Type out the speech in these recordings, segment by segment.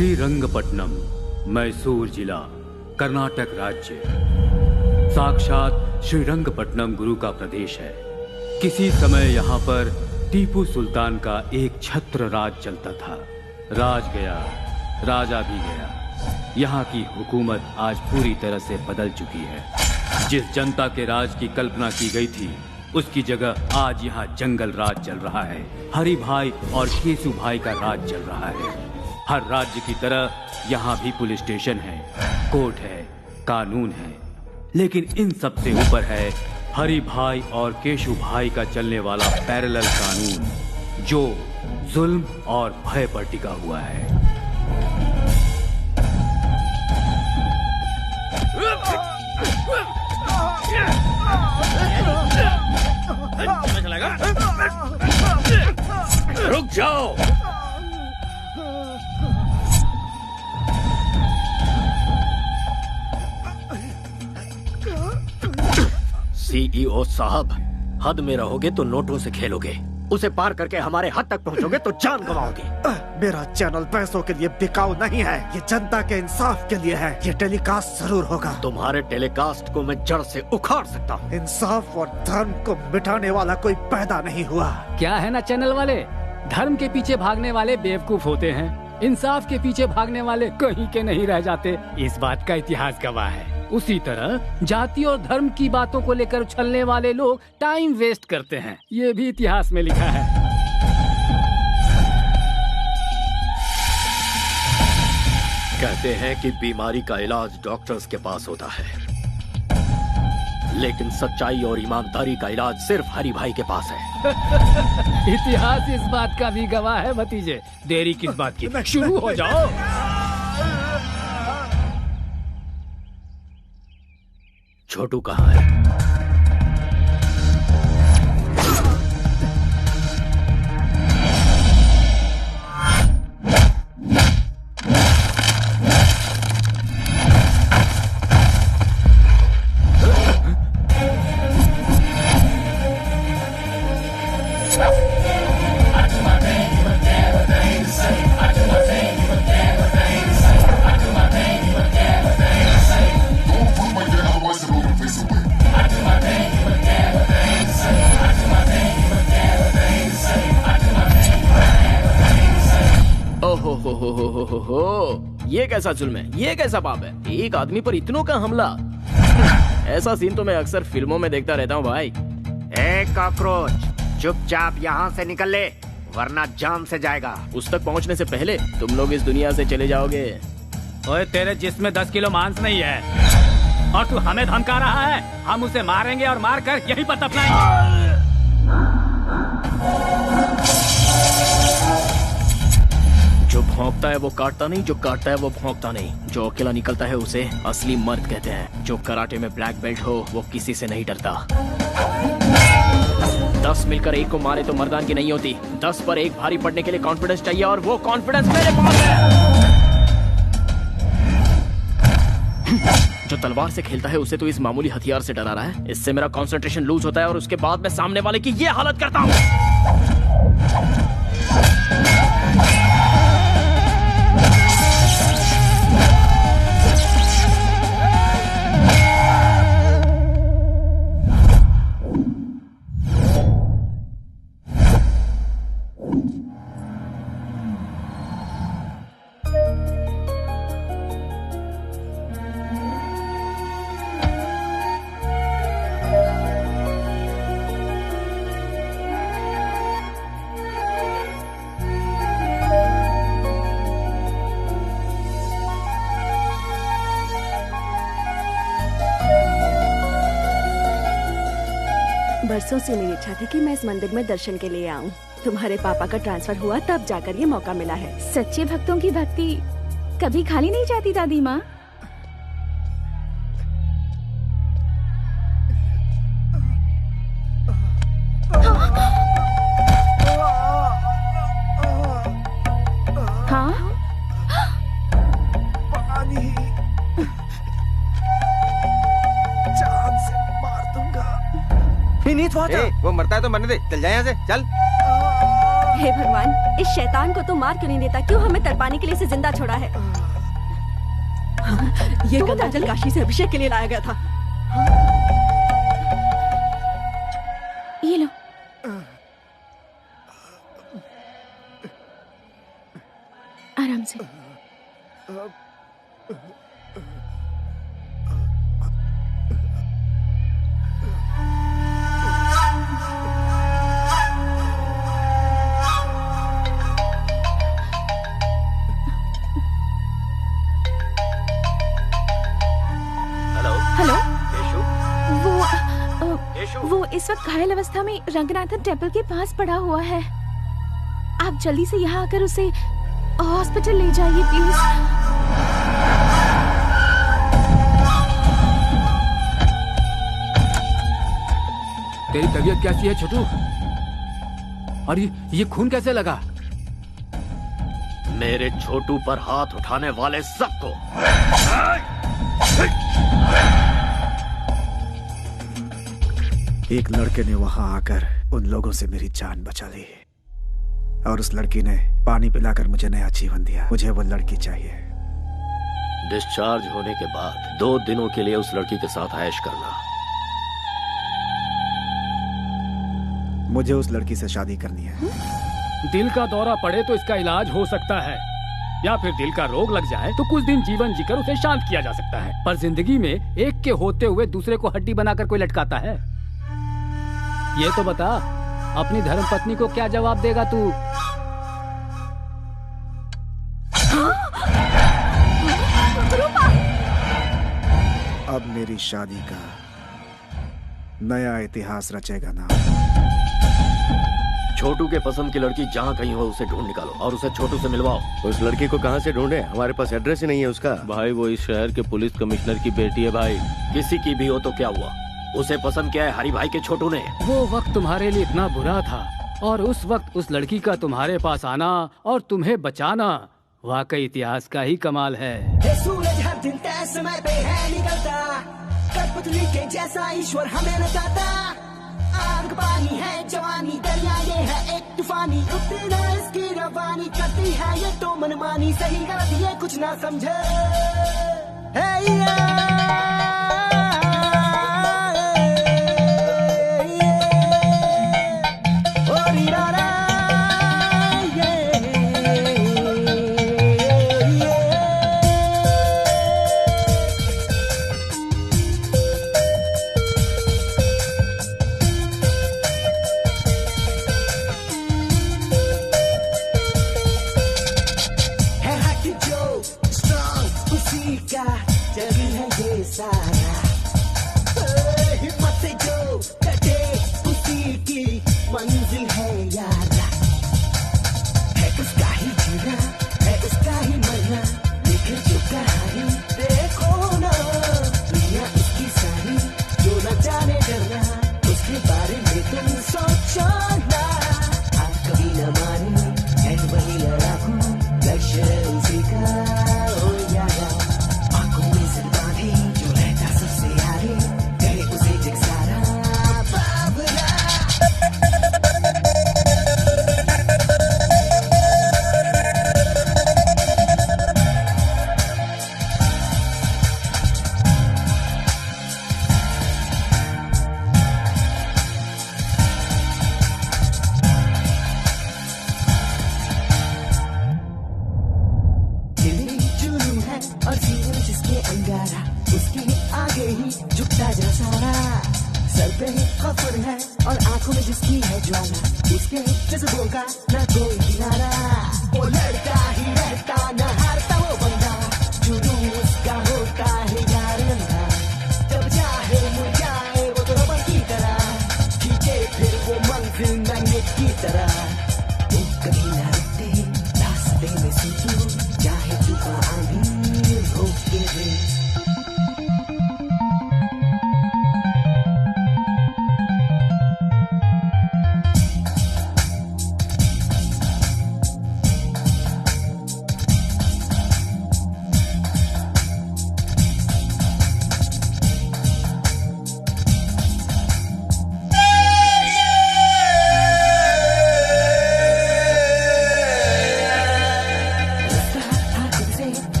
श्रीरंगपट्टनम, मैसूर जिला, कर्नाटक राज्य। साक्षात श्रीरंगपट्टनम गुरु का प्रदेश है। किसी समय यहाँ पर टीपू सुल्तान का एक छत्र राज चलता था। राज गया, राजा भी गया। यहाँ की हुकूमत आज पूरी तरह से बदल चुकी है। जिस जनता के राज की कल्पना की गई थी, उसकी जगह आज यहाँ जंगल राज चल रहा है। हरि भाई और केसु भाई का राज चल रहा है। हर राज्य की तरह यहाँ भी पुलिस स्टेशन है, कोर्ट है, कानून है, लेकिन इन सब से ऊपर है हरि भाई और केशु भाई का चलने वाला पैरेलल कानून, जो जुल्म और भय पर टिका हुआ है। रुक जाओ। सीईओ साहब, हद में रहोगे तो नोटों से खेलोगे, उसे पार करके हमारे हद तक पहुंचोगे तो जान गंवाओगे। मेरा चैनल पैसों के लिए बिकाऊ नहीं है, ये जनता के इंसाफ के लिए है। ये टेलीकास्ट जरूर होगा। तुम्हारे टेलीकास्ट को मैं जड़ से उखाड़ सकता हूँ। इंसाफ और धर्म को मिटाने वाला कोई पैदा नहीं हुआ। क्या है ना चैनल वाले, धर्म के पीछे भागने वाले बेवकूफ होते हैं, इंसाफ के पीछे भागने वाले कहीं के नहीं रह जाते। इस बात का इतिहास गवाह है। उसी तरह जाति और धर्म की बातों को लेकर उछलने वाले लोग टाइम वेस्ट करते हैं, ये भी इतिहास में लिखा है। कहते हैं कि बीमारी का इलाज डॉक्टर्स के पास होता है, लेकिन सच्चाई और ईमानदारी का इलाज सिर्फ हरि भाई के पास है। इतिहास इस बात का भी गवाह है भतीजे। देरी किस बात की, शुरू हो जाओ। छोटू कहाँ है? ये कैसा जुल्म है, ये कैसा पाप है, एक आदमी पर इतनों का हमला। ऐसा सीन तो मैं अक्सर फिल्मों में देखता रहता हूँ भाई। ए कॉकरोच, चुपचाप यहाँ से निकल ले, वरना जान से जाएगा। उस तक पहुँचने से पहले तुम लोग इस दुनिया से चले जाओगे। ओए, तेरे जिस्म में 10 किलो मांस नहीं है और तू हमें धमका रहा है। हम उसे मारेंगे और मार कर यहीं पर दफनाएंगे। जो भौंकता है वो काटता नहीं, जो काटता है वो भौंकता नहीं। जो अकेला निकलता है उसे असली मर्द कहते हैं। जो कराटे में ब्लैक बेल्ट हो वो किसी से नहीं डरता। 10 मिलकर एक को मारे तो मर्दानगी नहीं होती। 10 पर एक भारी पड़ने के लिए कॉन्फिडेंस चाहिए, और वो कॉन्फिडेंस मेरे पास है। जो तलवार से खेलता है उसे तो इस मामूली हथियार से डरा रहा है। इससे मेरा कंसंट्रेशन लूज होता है और उसके बाद मैं सामने वाले की ये हालत करता हूँ। बरसों से मेरी इच्छा थी कि मैं इस मंदिर में दर्शन के लिए आऊं। तुम्हारे पापा का ट्रांसफर हुआ तब जाकर ये मौका मिला है। सच्चे भक्तों की भक्ति कभी खाली नहीं जाती दादी माँ। हाँ, पानी, जान से मार दूंगा। वो मरता है तो मरने दे, चल जाए यहाँ से, चल। हे भगवान, इस शैतान को तो मार क्यों नहीं देता? क्यों हमें तड़पाने के लिए इसे जिंदा छोड़ा है? ये गंगाजल काशी से अभिषेक के लिए लाया गया था। ये लो। आराम से। हेलो। वो इस वक्त घायल अवस्था में रंगनाथन टेम्पल के पास पड़ा हुआ है। आप जल्दी से यहाँ आकर उसे हॉस्पिटल ले जाइए प्लीज। तेरी तबीयत कैसी है छोटू? और ये खून कैसे लगा? मेरे छोटू पर हाथ उठाने वाले सबको एक लड़के ने वहां आकर उन लोगों से मेरी जान बचा ली और उस लड़की ने पानी पिलाकर मुझे नया जीवन दिया। मुझे वो लड़की चाहिए। डिस्चार्ज होने के बाद 2 दिनों के लिए उस लड़की के साथ ऐश करना। मुझे उस लड़की से शादी करनी है। दिल का दौरा पड़े तो इसका इलाज हो सकता है, या फिर दिल का रोग लग जाए तो कुछ दिन जीवन जीकर उसे शांत किया जा सकता है। पर जिंदगी में एक के होते हुए दूसरे को हड्डी बनाकर कोई लटकाता है? ये तो बता, अपनी धर्मपत्नी को क्या जवाब देगा तू? अब मेरी शादी का नया इतिहास रचेगा ना। छोटू के पसंद की लड़की जहाँ कहीं हो उसे ढूंढ निकालो और उसे छोटू से मिलवाओ। उस लड़की को कहाँ से ढूंढे? हमारे पास एड्रेस ही नहीं है उसका। भाई वो इस शहर के पुलिस कमिश्नर की बेटी है भाई। किसी की भी हो तो क्या हुआ, उसे पसंद किया है हरी भाई के छोटू ने। वो वक्त तुम्हारे लिए इतना बुरा था और उस वक्त उस लड़की का तुम्हारे पास आना और तुम्हें बचाना वाकई इतिहास का ही कमाल है। सूरज हर दिन तय समय पे है निकलता, कठपुतली के जैसा ईश्वर हमें नचाता। आग पानी है जवानी, दरिया ये है एक तूफानी, रुकती न इसकी रवानी, करती है ये तो मनमानी, सही गलत ये कुछ ना समझे।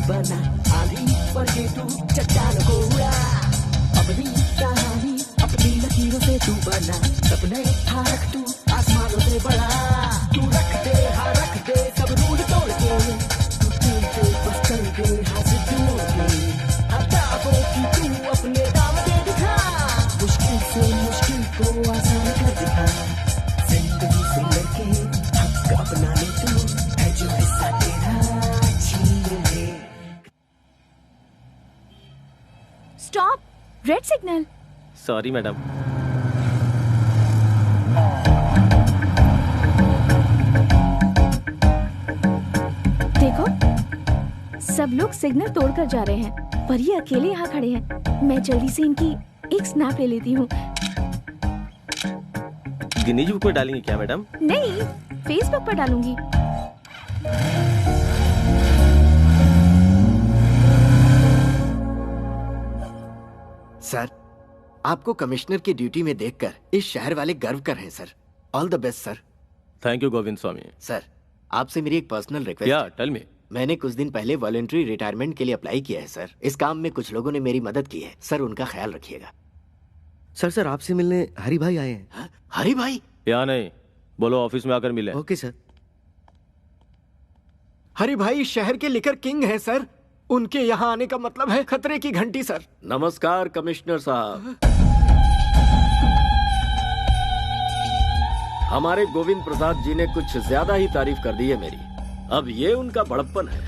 बना, आंधी पर के तू चट्टानों को उड़ा। अपनी कहानी अपनी लकीरों से तू बना, सपने था रख तू आसमानों से बड़ा। तू रख दे, हाँ रख दे सब रूल तोड़ के, तू दिल के बस चल के हाथ जोड़ के, हताओं की तू अपने दाव दे दिखा, मुश्किल से मुश्किल को आसान कर दिखा। जिंदगी से लड़के हक अपना ले तू, है जो हिस्सा तेरा छीन ले। Stop, red signal. Sorry madam. देखो, सब लोग सिग्नल तोड़कर जा रहे हैं, पर ये अकेले यहाँ खड़े हैं। मैं जल्दी से इनकी एक स्नैप ले लेती हूँ। गिनीज बुक में डालेंगे क्या मैडम? नहीं, फेसबुक पर डालूंगी। सर, आपको कमिश्नर की ड्यूटी में देखकर इस शहर वाले गर्व कर रहे हैं sir. All the best sir. Thank you Govind Swami. Sir, आपसे मेरी एक पर्सनल रिक्वेस्ट या टेल मी। मैंने कुछ दिन पहले वॉलंटरी रिटायरमेंट के लिए अप्लाई किया है सर। इस काम में कुछ लोगों ने मेरी मदद की है सर, उनका ख्याल रखिएगा। सर आपसे मिलने हरी भाई आए हैं। हा? हरी भाई? या नहीं, बोलो ऑफिस में आकर मिले। Okay sir. हरी भाई शहर के लिकर किंग हैं सर। उनके यहाँ आने का मतलब है खतरे की घंटी सर। नमस्कार कमिश्नर साहब। हमारे गोविंद प्रसाद जी ने कुछ ज्यादा ही तारीफ कर दी है मेरी। अब ये उनका बड़प्पन है।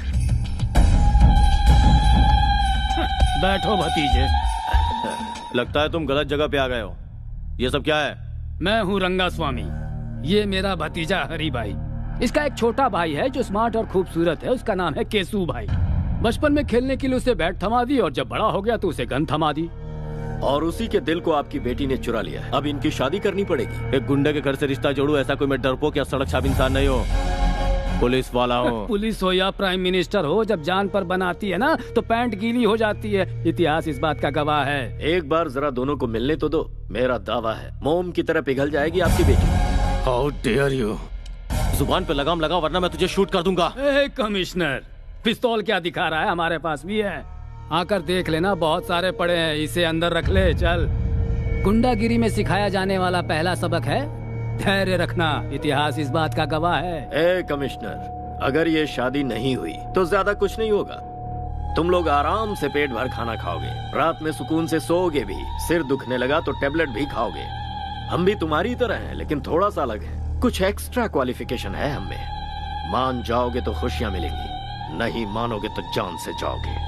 बैठो भतीजे। लगता है तुम गलत जगह पे आ गए हो। ये सब क्या है? मैं हूँ रंगा स्वामी, ये मेरा भतीजा हरी भाई। इसका एक छोटा भाई है जो स्मार्ट और खूबसूरत है, उसका नाम है केसू भाई। बचपन में खेलने के लिए उसे बैट थमा दी और जब बड़ा हो गया तो उसे गन थमा दी। और उसी के दिल को आपकी बेटी ने चुरा लिया है। अब इनकी शादी करनी पड़ेगी। एक गुंडे के घर से रिश्ता जोड़ू, ऐसा कोई मैं डरपोक या सड़क छाप इंसान नहीं हो, पुलिस वाला हूँ। पुलिस हो या प्राइम मिनिस्टर हो, जब जान पर बनाती है ना तो पैंट गीली हो जाती है। इतिहास इस बात का गवाह है। एक बार जरा दोनों को मिलने तो दो। मेरा दावा है मोम की तरह पिघल जाएगी आपकी बेटी। How dare you. जुबान पे लगाम लगा वरना मैं तुझे शूट कर दूंगा। कमिश्नर, पिस्तौल क्या दिखा रहा है? हमारे पास भी है, आकर देख लेना, बहुत सारे पड़े हैं। इसे अंदर रख ले। चल। गुंडागिरी में सिखाया जाने वाला पहला सबक है धैर्य रखना। इतिहास इस बात का गवाह है। ए कमिश्नर, अगर ये शादी नहीं हुई तो ज्यादा कुछ नहीं होगा। तुम लोग आराम से पेट भर खाना खाओगे, रात में सुकून से सोओगे भी, सिर दुखने लगा तो टेबलेट भी खाओगे। हम भी तुम्हारी तरह हैं, लेकिन थोड़ा सा अलग है। कुछ एक्स्ट्रा क्वालिफिकेशन है हम में। मान जाओगे तो खुशियां मिलेंगी, नहीं मानोगे तो जान से जाओगे।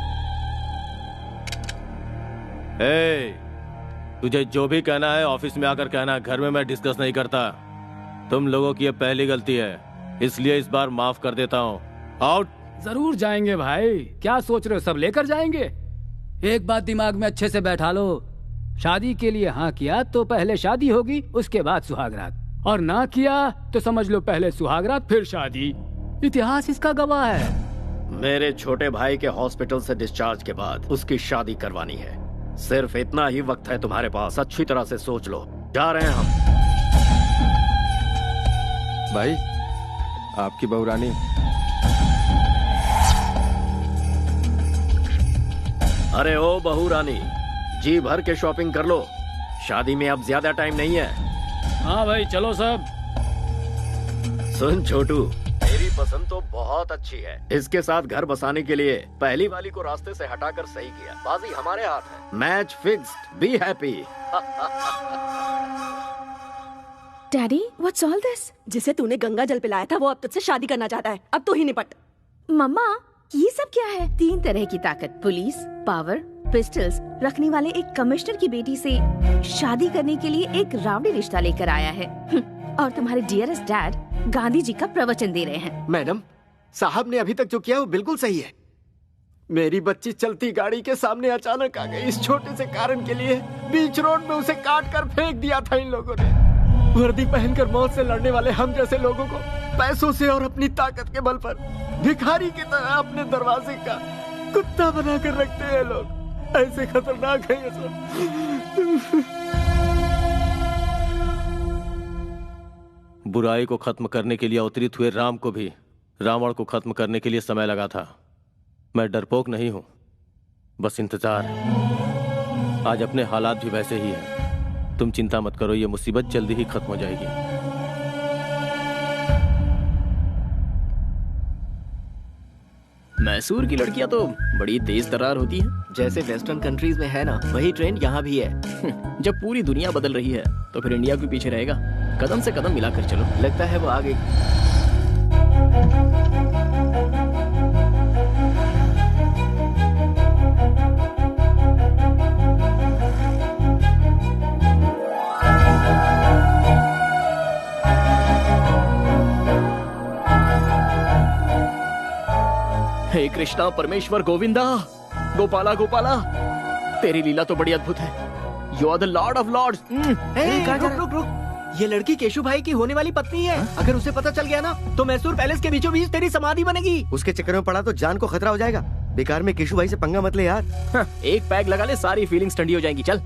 तुझे जो भी कहना है ऑफिस में आकर कहना, घर में मैं डिस्कस नहीं करता। तुम लोगों की ये पहली गलती है, इसलिए इस बार माफ कर देता हूँ। आउट। जरूर जाएंगे भाई, क्या सोच रहे हो? सब लेकर जाएंगे। एक बात दिमाग में अच्छे से बैठा लो, शादी के लिए हाँ किया तो पहले शादी होगी, उसके बाद सुहागरात, और ना किया तो समझ लो पहले सुहागरात फिर शादी। इतिहास इसका गवाह है। मेरे छोटे भाई के हॉस्पिटल से डिस्चार्ज के बाद उसकी शादी करवानी है। सिर्फ इतना ही वक्त है तुम्हारे पास, अच्छी तरह से सोच लो। जा रहे हैं हम। भाई, आपकी बहू रानी। अरे ओ बहू रानी, जी भर के शॉपिंग कर लो, शादी में अब ज्यादा टाइम नहीं है। हाँ भाई चलो सब। सुन छोटू, मेरी पसंद तो बहुत अच्छी है। इसके साथ घर बसाने के लिए पहली वाली को रास्ते से हटाकर सही किया। बाजी हमारे हाथ है। Match fixed. Be happy. Daddy, what's all this? जिसे तूने गंगा जल पिलाया था वो अब तुझसे शादी करना चाहता है। अब तू ही निपट। मम्मा, ये सब क्या है? 3 तरह की ताकत, पुलिस, पावर, पिस्टल्स रखने वाले एक कमिश्नर की बेटी से शादी करने के लिए एक रावड़ी रिश्ता लेकर आया है। और तुम्हारे डियरेस्ट डैड गांधी जी का प्रवचन दे रहे हैं। मैडम, साहब ने अभी तक जो किया वो बिल्कुल सही है। मेरी बच्ची चलती गाड़ी के सामने अचानक आ गई। इस छोटे से कारण के लिए बीच रोड में उसे काट कर फेंक दिया था इन लोगों ने। वर्दी पहनकर मौत से लड़ने वाले हम जैसे लोगों को पैसों से और अपनी ताकत के बल पर भिखारी की तरह अपने दरवाजे का कुत्ता बनाकर रखते हैं लोग। ऐसे खतरनाक है ये सब। बुराई को खत्म करने के लिए अवतरित हुए राम को भी रावण को खत्म करने के लिए समय लगा था। मैं डरपोक नहीं हूं, बस इंतजार है। आज अपने हालात भी वैसे ही हैं। तुम चिंता मत करो, ये मुसीबत जल्दी ही खत्म हो जाएगी। मैसूर की लड़कियां तो बड़ी तेज तर्रार होती हैं। जैसे वेस्टर्न कंट्रीज में है ना, वही ट्रेंड यहाँ भी है। जब पूरी दुनिया बदल रही है तो फिर इंडिया भी पीछे रहेगा। कदम से कदम मिलाकर चलो। लगता है वो आ गई। हे कृष्णा परमेश्वर गोविंदा, गोपाला गोपाला, तेरी लीला तो बड़ी अद्भुत है। You are the lord of lords. रुक रुक रुक, ये लड़की केशु भाई की होने वाली पत्नी है। अगर उसे पता चल गया ना तो मैसूर पैलेस के बीचों बीच तेरी समाधि बनेगी। उसके चक्कर में पड़ा तो जान को खतरा हो जाएगा। बेकार में केशु भाई से पंगा मत ले यार। एक पैग लगा ले, सारी फीलिंग्स ठंडी हो जाएंगी। चल।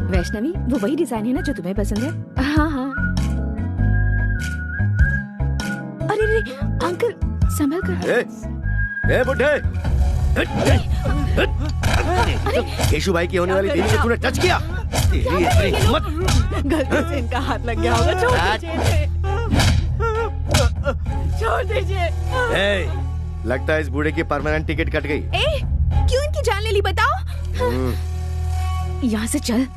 वैष्णवी, वो वही डिजाइन है ना जो तुम्हें पसंद है? हाँ हाँ। अरे अरे अंकल, संभल कर। ए बुड्ढे, केशु भाई की होने वाली बीवी को तूने टच किया। तेरी इतनी हिम्मत। गलती से इनका हाथ लग गया होगा। छोड़ दीजिए। लगता है इस बूढ़े की परमानेंट टिकट कट गई। क्यों इनकी जान ले ली बताओ? यहाँ से चल।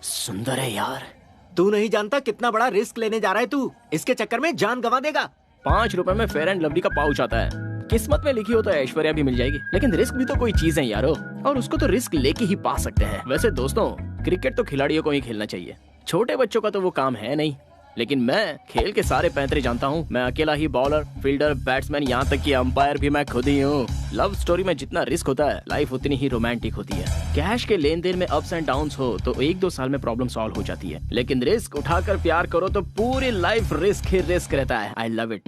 सुंदर है यार। तू नहीं जानता कितना बड़ा रिस्क लेने जा रहा है तू। इसके चक्कर में जान गंवा देगा। 5 रुपए में फेयर एंड लवली का पाउच आता है। किस्मत में लिखी हो तो ऐश्वर्या भी मिल जाएगी, लेकिन रिस्क भी तो कोई चीज है यारो, और उसको तो रिस्क लेके ही पा सकते हैं। वैसे दोस्तों, क्रिकेट तो खिलाड़ियों को ही खेलना चाहिए, छोटे बच्चों का तो वो काम है नहीं। लेकिन मैं खेल के सारे पैंतरे जानता हूँ। मैं अकेला ही बॉलर, फील्डर, बैट्समैन, यहाँ तक कि अंपायर भी मैं खुद ही हूँ। लव स्टोरी में जितना रिस्क होता है, लाइफ उतनी ही रोमांटिक होती है। कैश के लेन देन में अप्स एंड डाउन्स हो तो 1-2 साल में प्रॉब्लम सॉल्व हो जाती है, लेकिन रिस्क उठाकर प्यार करो तो पूरी लाइफ रिस्क ही रिस्क रहता है। I love it.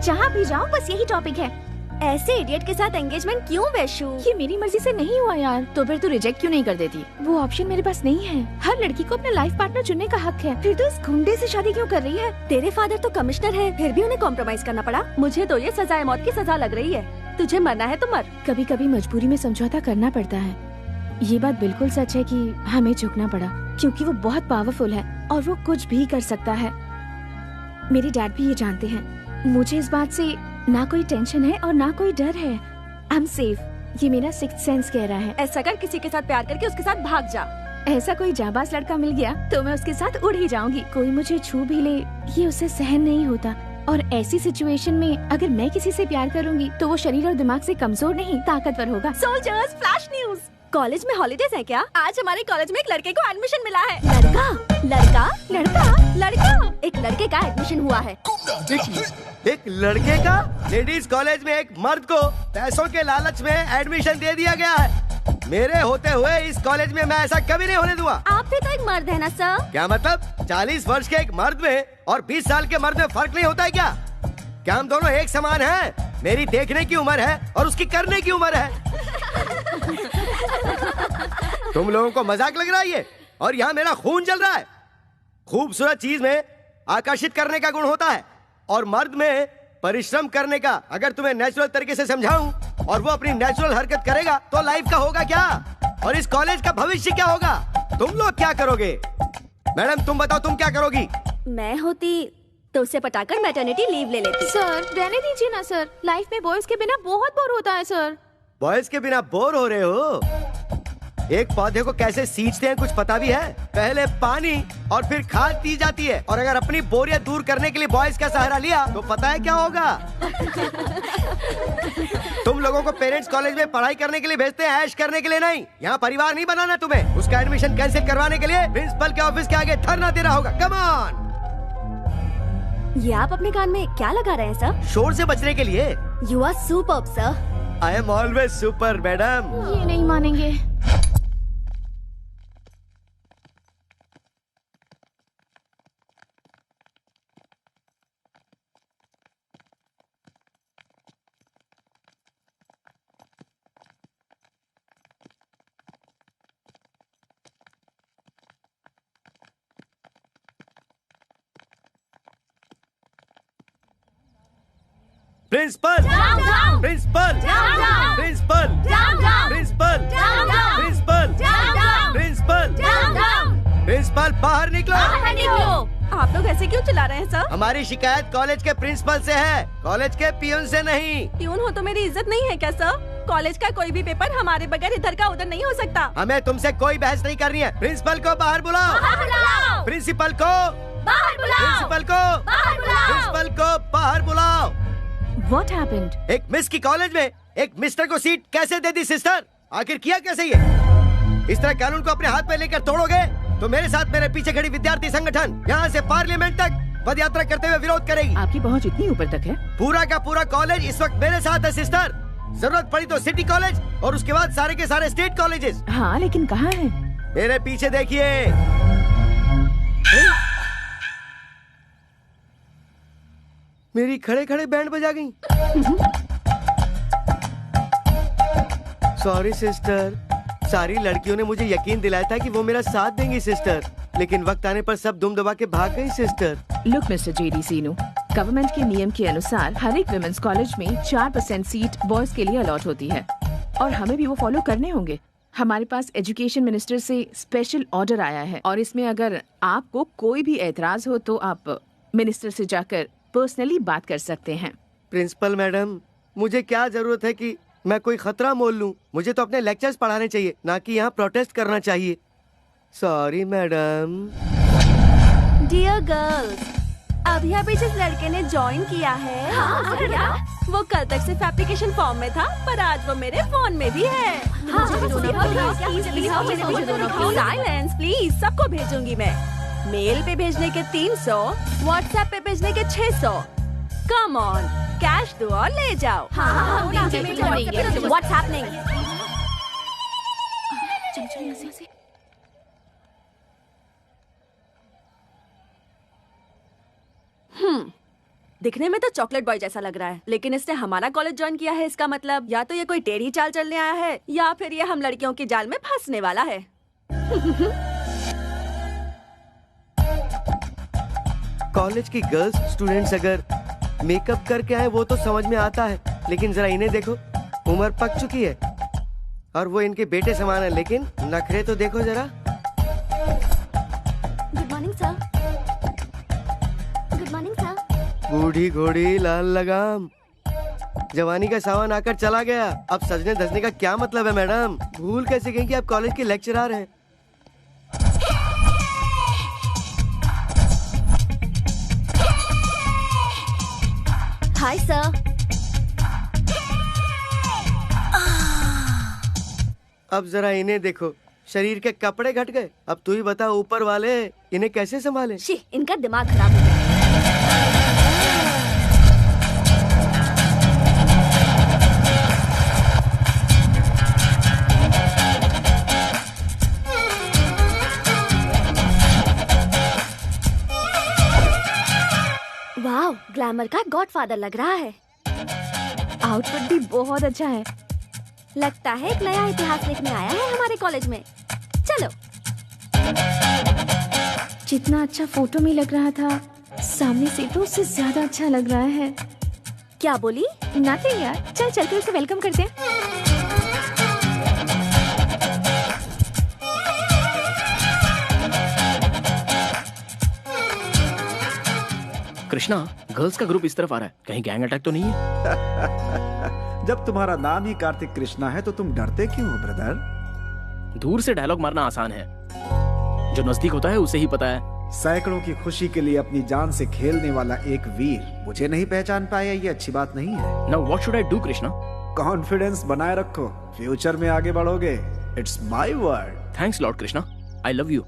जहाँ भी जाओ बस यही टॉपिक है। ऐसे इडियट के साथ एंगेजमेंट क्यों वैशु? ये मेरी मर्जी से नहीं हुआ यार। तो फिर तू रिजेक्ट क्यों नहीं कर देती? वो ऑप्शन मेरे पास नहीं है। हर लड़की को अपना लाइफ पार्टनर चुनने का हक है। फिर तो इस गुंडे से शादी क्यों कर रही है? तेरे फादर तो कमिश्नर है, फिर भी उन्हें कॉम्प्रोमाइज करना पड़ा। मुझे तो ये सजाए मौत की सजा लग रही है। तुझे मरना है तो मर। कभी कभी मजबूरी में समझौता करना पड़ता है। ये बात बिल्कुल सच है कि हमें झुकना पड़ा, क्योंकि वो बहुत पावरफुल है और वो कुछ भी कर सकता है। मेरे डैड भी ये जानते हैं। मुझे इस बात से ना कोई टेंशन है और ना कोई डर है। I am safe. ये मेरा सिक्स्थ सेंस कह रहा है। ऐसा कर, किसी के साथ प्यार करके उसके साथ भाग जा। ऐसा कोई जाबाज लड़का मिल गया तो मैं उसके साथ उड़ ही जाऊंगी। कोई मुझे छू भी ले, ये उसे सहन नहीं होता। और ऐसी सिचुएशन में अगर मैं किसी से प्यार करूंगी तो वो शरीर और दिमाग से कमजोर नहीं, ताकतवर होगा। Soldiers, flash news. कॉलेज में हॉलीडेज है क्या? आज हमारे कॉलेज में एक लड़के को एडमिशन मिला है। लड़का लड़का लड़का लड़का एक लड़के का एडमिशन हुआ है। एक लड़के का लेडीज कॉलेज में एक मर्द को पैसों के लालच में एडमिशन दे दिया गया है। मेरे होते हुए इस कॉलेज में मैं ऐसा कभी नहीं होने दूंगा। आप भी तो एक मर्द है ना सर? क्या मतलब? 40 वर्ष के एक मर्द में और 20 साल के मर्द में फर्क नहीं होता है क्या? क्या हम दोनों एक समान हैं? मेरी देखने की उम्र है और उसकी करने की उम्र है। तुम लोगों को मजाक लग रहा है ये? और यहाँ मेरा खून जल रहा है। खूबसूरत चीज में आकर्षित करने का गुण होता है और मर्द में परिश्रम करने का। अगर तुम्हें नेचुरल तरीके से समझाऊं और वो अपनी नेचुरल हरकत करेगा तो लाइफ का होगा क्या, और इस कॉलेज का भविष्य क्या होगा? तुम लोग क्या करोगे? मैडम तुम बताओ, तुम क्या करोगी? मैं होती तो उसे पटाकर मैटरनिटी लीव ले लेती। सर रहने दीजिए ना सर, लाइफ में बॉयज के बिना बहुत बोर होता है सर। बॉयज के बिना बोर हो रहे हो? एक पौधे को कैसे सींचते हैं कुछ पता भी है? पहले पानी और फिर खाद दी जाती है, और अगर अपनी बोरियत दूर करने के लिए बॉयज का सहारा लिया तो पता है क्या होगा? तुम लोगों को पेरेंट्स कॉलेज में पढ़ाई करने के लिए भेजते हैं, ऐश करने के लिए नहीं। यहाँ परिवार नहीं बनाना तुम्हें। उसका एडमिशन कैंसिल करवाने के लिए प्रिंसिपल के ऑफिस के आगे धरना देना होगा। Come on. ये आप अपने कान में क्या लगा रहे हैं सर? शोर से बचने के लिए। You are superb sir. I am always super madam. ये नहीं मानेंगे। Principal, principal, principal, principal, principal, principal, principal, बाहर निकलो। आप लोग ऐसे क्यों चिल्ला रहे हैं सर? हमारी शिकायत कॉलेज के प्रिंसिपल से है, कॉलेज के पियून से नहीं। पियून हो तो मेरी इज्जत नहीं है क्या सर? कॉलेज का कोई भी पेपर हमारे बगैर इधर का उधर नहीं हो सकता। हमें तुमसे कोई बहस नहीं करनी है। प्रिंसिपल को बाहर बुलाओ। प्रिंसिपल को बाहर बुलाओ। प्रिंसिपल को बाहर बुलाओ। प्रिंसिपल को बाहर बुलाओ। What happened? एक मिस की कॉलेज में एक मिस्टर को सीट कैसे दे दी सिस्टर? आखिर किया कैसे ये? इस तरह कानून को अपने हाथ में लेकर तोड़ोगे तो मेरे साथ मेरे पीछे खड़ी विद्यार्थी संगठन यहाँ से पार्लियामेंट तक पद यात्रा करते हुए विरोध करेगी। आपकी पहुंच इतनी ऊपर तक है? पूरा का पूरा कॉलेज इस वक्त मेरे साथ है सिस्टर। जरूरत पड़ी तो सिटी कॉलेज और उसके बाद सारे के सारे स्टेट कॉलेजेस। हाँ, लेकिन कहाँ है? मेरे पीछे देखिए। मेरी खड़े खड़े बैंड बजा गई। सॉरी सिस्टर, सारी लड़कियों ने मुझे यकीन दिलाया था कि वो मेरा साथ देंगी सिस्टर, लेकिन वक्त आने पर सब दुम दबा के भाग गई सिस्टर। लुक मिस्टर जेडी सीनू, गवर्नमेंट के नियम के अनुसार हर एक विमेंस कॉलेज में 4% सीट बॉयज के लिए अलॉट होती है और हमें भी वो फॉलो करने होंगे। हमारे पास एजुकेशन मिनिस्टर से स्पेशल ऑर्डर आया है और इसमें अगर आपको कोई भी एतराज हो तो आप मिनिस्टर से जाकर पर्सनली बात कर सकते हैं। प्रिंसिपल मैडम, मुझे क्या जरूरत है कि मैं कोई खतरा मोल लूं? मुझे तो अपने लेक्चर्स पढ़ाने चाहिए, ना कि यहाँ प्रोटेस्ट करना चाहिए। Sorry madam. डियर गर्ल्स, अभी अभी जिस लड़के ने ज्वाइन किया है वो कल तक सिर्फ एप्लीकेशन फॉर्म में था, पर आज वो मेरे फोन में भी है। साइलेंस प्लीज, सबको भेजूंगी मैं। मेल पे भेजने के 300, व्हाट्सएप पे भेजने के 600। कम ऑन, कैश दो और ले जाओ। What's happening? दिखने में तो चॉकलेट बॉय जैसा लग रहा है, लेकिन इसने हमारा कॉलेज ज्वाइन किया है। इसका मतलब या तो ये कोई टेढ़ी चाल चलने आया है या फिर ये हम लड़कियों की जाल में फंसने वाला है। कॉलेज की गर्ल्स स्टूडेंट्स अगर मेकअप करके आए वो तो समझ में आता है, लेकिन जरा इन्हें देखो, उम्र पक चुकी है और वो इनके बेटे समान है, लेकिन नखरे तो देखो जरा। Good morning sir. Good morning sir. बूढ़ी घोड़ी लाल लगाम, जवानी का सावन आकर चला गया, अब सजने धजने का क्या मतलब है मैडम? भूल कैसे गई कि आप कॉलेज के लेक्चरर हैं? Hi sir. अब जरा इन्हें देखो, शरीर के कपड़े घट गए। अब तू ही बता ऊपर वाले इन्हें कैसे संभाले? शी, इनका दिमाग खराब हो गया। वाह, ग्लैमर का गॉडफादर लग रहा है। आउटफिट भी बहुत अच्छा है। लगता है एक नया इतिहास लिखने आया है हमारे कॉलेज में। चलो। जितना अच्छा फोटो में लग रहा था, सामने से तो उससे ज्यादा अच्छा लग रहा है। क्या बोली? नथिंग यार, चल चलकर उसे वेलकम करते हैं। कृष्णा, गर्ल्स का ग्रुप इस तरफ आ रहा है, कहीं गैंग अटैक तो नहीं है? जब तुम्हारा नाम ही कार्तिक कृष्णा है तो तुम डरते क्यों हो ब्रदर? दूर से डायलॉग मारना आसान है, जो नजदीक होता है उसे ही पता है। सैकड़ों की खुशी के लिए अपनी जान से खेलने वाला एक वीर मुझे नहीं पहचान पाया, ये अच्छी बात नहीं है। Now what should I do Krishna? Confidence बनाए रखो, फ्यूचर में आगे बढ़ोगे। It's my word. Thanks lord Krishna, I love you.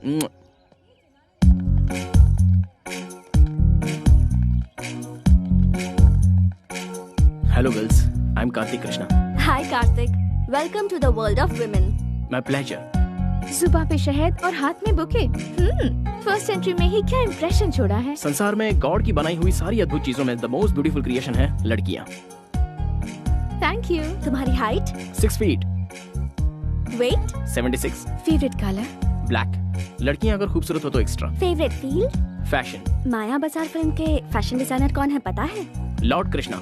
Hello girls, I am Kartik Krishna. Hi Kartik, welcome to the world of women. My pleasure. सुबह पे शहद और हाथ में बुके। फर्स्ट एंट्री में ही क्या इंप्रेशन छोड़ा है। संसार में गॉड की बनाई हुई सारी अद्भुत चीजों में द मोस्ट ब्यूटीफुल क्रिएशन है लड़कियां। Thank you. तुम्हारी हाइट? 6 फीट। वेट? 76। Favourite colour? ब्लैक। लड़कियां अगर खूबसूरत हो तो extra. Favourite field? Fashion. Maya Bazaar film के फैशन डिजाइनर कौन है पता है? लॉर्ड कृष्णा।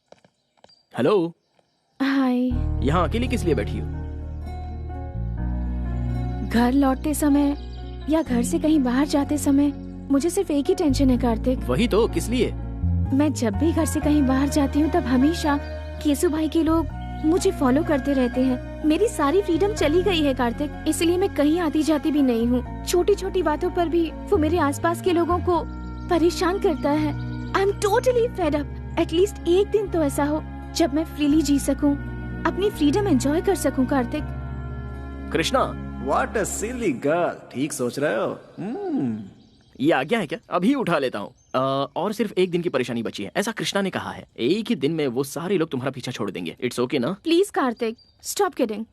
हेलो। हाय। यहाँ अकेली किस लिए बैठी हो? घर लौटते समय या घर से कहीं बाहर जाते समय मुझे सिर्फ एक ही टेंशन है कार्तिक। वही तो, किस लिए? मैं जब भी घर से कहीं बाहर जाती हूँ तब हमेशा केशु भाई के लोग मुझे फॉलो करते रहते हैं। मेरी सारी फ्रीडम चली गई है कार्तिक, इसलिए मैं कहीं आती जाती भी नहीं हूँ। छोटी छोटी बातों पर भी वो मेरे आसपास के लोगों को परेशान करता है। I am totally fed up. At least एक दिन तो ऐसा हो जब मैं फ्रीली जी सकूं, अपनी फ्रीडम एंजॉय कर सकूं Kartik. Krishna. What a silly girl। ठीक सोच रहे हो। ये आज्ञा है क्या? अभी उठा लेता हूँ। और सिर्फ एक दिन की परेशानी बची है, ऐसा कृष्णा ने कहा है। एक ही दिन में वो सारे लोग तुम्हारा पीछा छोड़ देंगे। इट्स ओके ना? Please Kartik, stop kidding.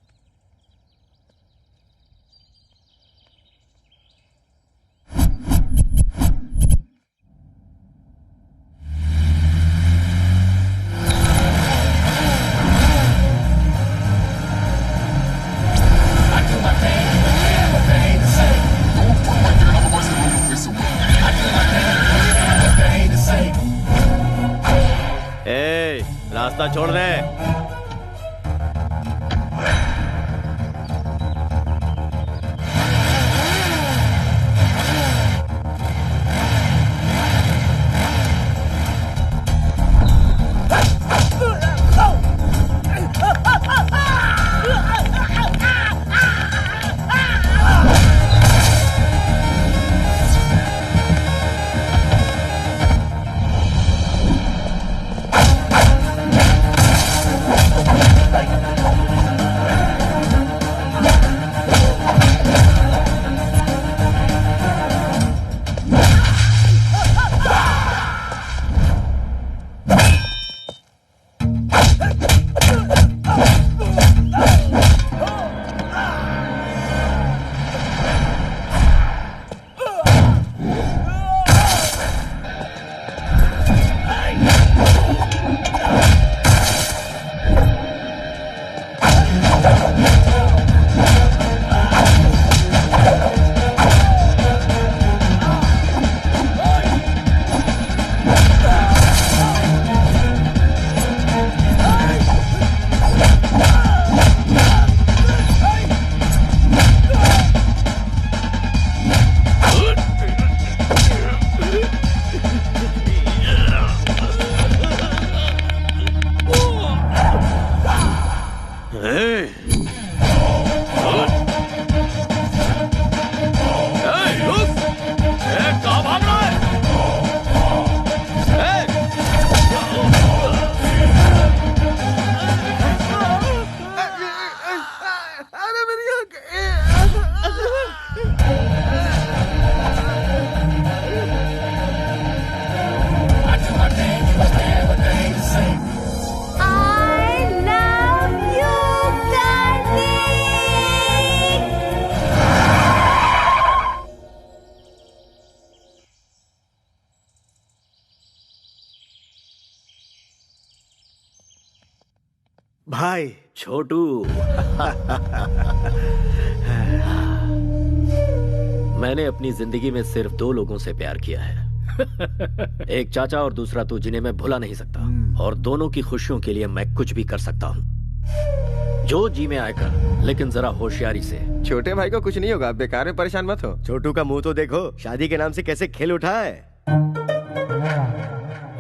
रास्ता छोड़ रहे। भाई छोटू। मैंने अपनी जिंदगी में सिर्फ 2 लोगों से प्यार किया है। एक चाचा और दूसरा तू, जिन्हें मैं भुला नहीं सकता। और दोनों की खुशियों के लिए मैं कुछ भी कर सकता हूँ। जो जी में आएगा, लेकिन जरा होशियारी से। छोटे भाई को कुछ नहीं होगा, बेकार में परेशान मत हो। छोटू का मुंह तो देखो, शादी के नाम से कैसे खेल उठा है।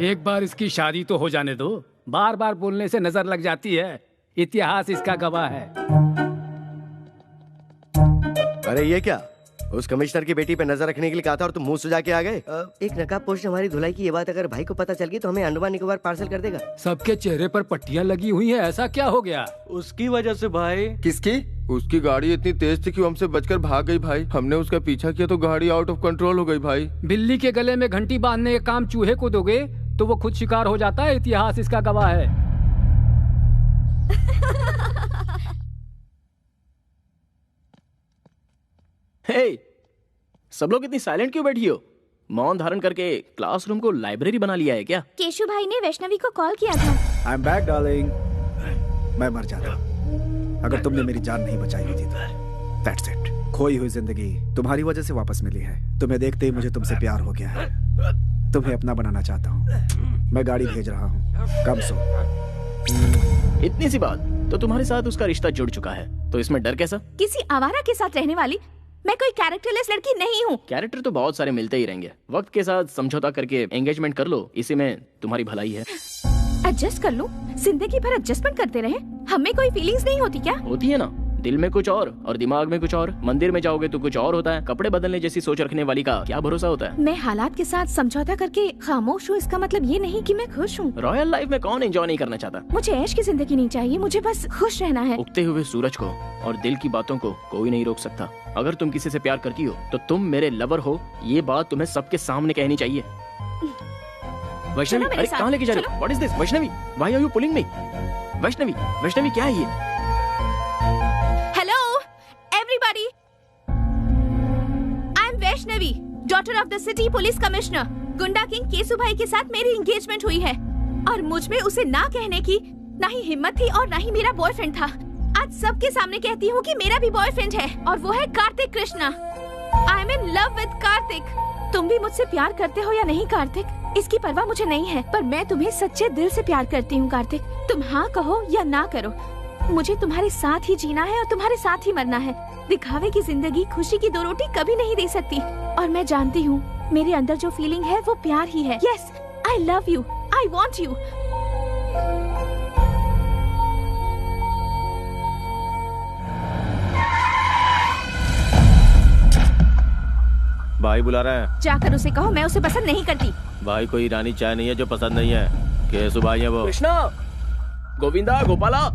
एक बार इसकी शादी तो हो जाने दो। बार बार बोलने से नजर लग जाती है। इतिहास इसका गवाह है। अरे ये क्या? उस कमिश्नर की बेटी पे नजर रखने के लिए कहा था और तुम मुंह सुजा के आ गए। एक नकाबपोश ने हमारी धुलाई की ये बात अगर भाई को पता चल गई तो हमें अंडमान निकोबार पार्सल कर देगा। सबके चेहरे पर पट्टियां लगी हुई हैं, ऐसा क्या हो गया? उसकी वजह से भाई। किसकी? उसकी गाड़ी इतनी तेज थी कि हमसे बचकर भाग गई भाई। हमने उसका पीछा किया तो गाड़ी आउट ऑफ कंट्रोल हो गई भाई। बिल्ली के गले में घंटी बांधने का काम चूहे को दोगे तो वो खुद शिकार हो जाता है। इतिहास इसका गवाह है। हे, सब लोग इतनी साइलेंट क्यों बैठी हो? मौन धारण करके क्लासरूम को लाइब्रेरी बना लिया है क्या? केशु भाई ने वैष्णवी को कॉल किया था। I am back darling. मैं मर जाता अगर तुमने मेरी जान नहीं बचाई होती तो। That's it. खोई हुई जिंदगी तुम्हारी वजह से वापस मिली है। तुम्हें देखते ही मुझे तुमसे प्यार हो गया है। तुम्हें अपना बनाना चाहता हूँ। मैं गाड़ी भेज रहा हूँ। कम सो। इतनी सी बात, तो तुम्हारे साथ उसका रिश्ता जुड़ चुका है, तो इसमें डर कैसा? किसी आवारा के साथ रहने वाली मैं कोई कैरेक्टरलेस लड़की नहीं हूँ। कैरेक्टर तो बहुत सारे मिलते ही रहेंगे, वक्त के साथ समझौता करके एंगेजमेंट कर लो, इसी में तुम्हारी भलाई है। एडजस्ट कर लूं? जिंदगी भर एडजस्टमेंट करते रहे, हमें कोई फीलिंग्स नहीं होती क्या? होती है ना, दिल में कुछ और दिमाग में कुछ और। मंदिर में जाओगे तो कुछ और होता है, कपड़े बदलने जैसी सोच रखने वाली का क्या भरोसा होता है। मैं हालात के साथ समझौता करके खामोश हूँ, इसका मतलब ये नहीं कि मैं खुश हूँ। रॉयल लाइफ में कौन एंजॉय नहीं करना चाहता? मुझे ऐश की जिंदगी नहीं चाहिए, मुझे बस खुश रहना है। उगते हुए सूरज को और दिल की बातों को कोई नहीं रोक सकता। अगर तुम किसी से प्यार करती हो तो तुम मेरे लवर हो, ये बात तुम्हें सबके सामने कहनी चाहिए। वैष्णवी, अरे कहाँ लेके जा रहे हो? What is this? Vaishnavi, why are you pulling me? Vaishnavi क्या है ये? Everybody, I am Vaishnavi, daughter of the city police commissioner. गुंडा किंग केसु भाई के साथ मेरी एंगेजमेंट हुई है और मुझ में उसे ना कहने की ना ही हिम्मत थी और ना ही मेरा बॉयफ्रेंड था। आज सबके सामने कहती हूँ कि मेरा भी बॉयफ्रेंड है और वो है Kartik Krishna. I am in love with Kartik. तुम भी मुझसे प्यार करते हो या नहीं कार्तिक, इसकी परवाह मुझे नहीं है, पर मैं तुम्हें सच्चे दिल से प्यार करती हूँ कार्तिक। तुम हाँ कहो या ना करो, मुझे तुम्हारे साथ ही जीना है और तुम्हारे साथ ही मरना है। दिखावे की जिंदगी खुशी की 2 रोटी कभी नहीं दे सकती और मैं जानती हूँ मेरे अंदर जो फीलिंग है वो प्यार ही है। Yes, I love you, I want you. भाई बुला रहा है, जाकर उसे कहो मैं उसे पसंद नहीं करती। भाई कोई ईरानी चाय नहीं है जो पसंद नहीं है। केसु भाई है वो। कृष्णा, गोविंदा, गोपाला,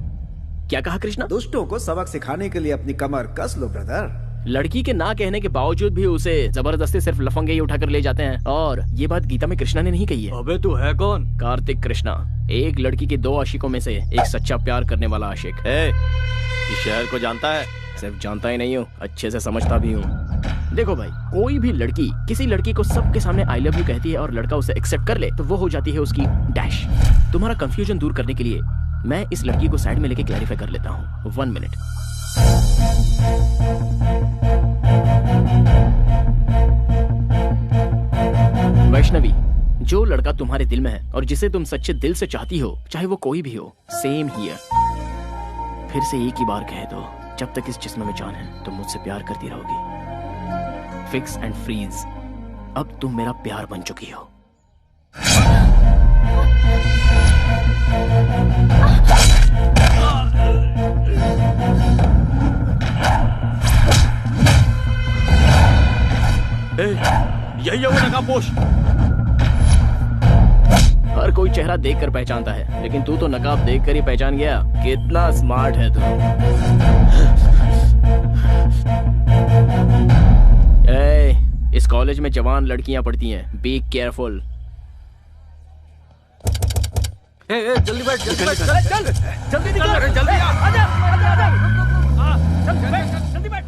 क्या कहा कृष्णा? दुष्टों को सबक सिखाने के लिए अपनी कमर कस लो ब्रदर। लड़की के ना कहने के बावजूद भी उसे जबरदस्ती सिर्फ लफंगे ही उठाकर ले जाते हैं, और ये बात गीता में कृष्णा ने नहीं कही है। अबे तू है कौन? कार्तिक कृष्णा, एक लड़की के 2 आशिकों में से एक सच्चा प्यार करने वाला आशिक। इस शहर को जानता है? सिर्फ जानता ही नहीं हूँ, अच्छे से समझता भी हूँ। देखो भाई, कोई भी लड़की किसी लड़की को सबके सामने आई लव यू कहती है और लड़का उसे एक्सेप्ट कर ले तो वो हो जाती है उसकी डैश। तुम्हारा कंफ्यूजन दूर करने के लिए मैं इस लड़की को साइड में लेके क्लैरिफाई कर लेता हूँ। 1 मिनट। वैष्णवी, जो लड़का तुम्हारे दिल में है और जिसे तुम सच्चे दिल से चाहती हो, चाहे वो कोई भी हो, सेम हियर। फिर से एक ही बार कह दो, जब तक इस जिस्म में जान है तुम मुझसे प्यार करती रहोगी। फिक्स एंड फ्रीज, अब तुम मेरा प्यार बन चुकी हो। यही है वो नकाबपोश। हर कोई चेहरा देखकर पहचानता है, लेकिन तू तो नकाब देखकर ही पहचान गया। कितना स्मार्ट है तू। इस कॉलेज में जवान लड़कियां पढ़ती हैं, बी केयरफुल। जल्दी बैठ, जल्दी बैठ, चल जल्दी जल्दी जल्दी आजा, जल्दी बैठ।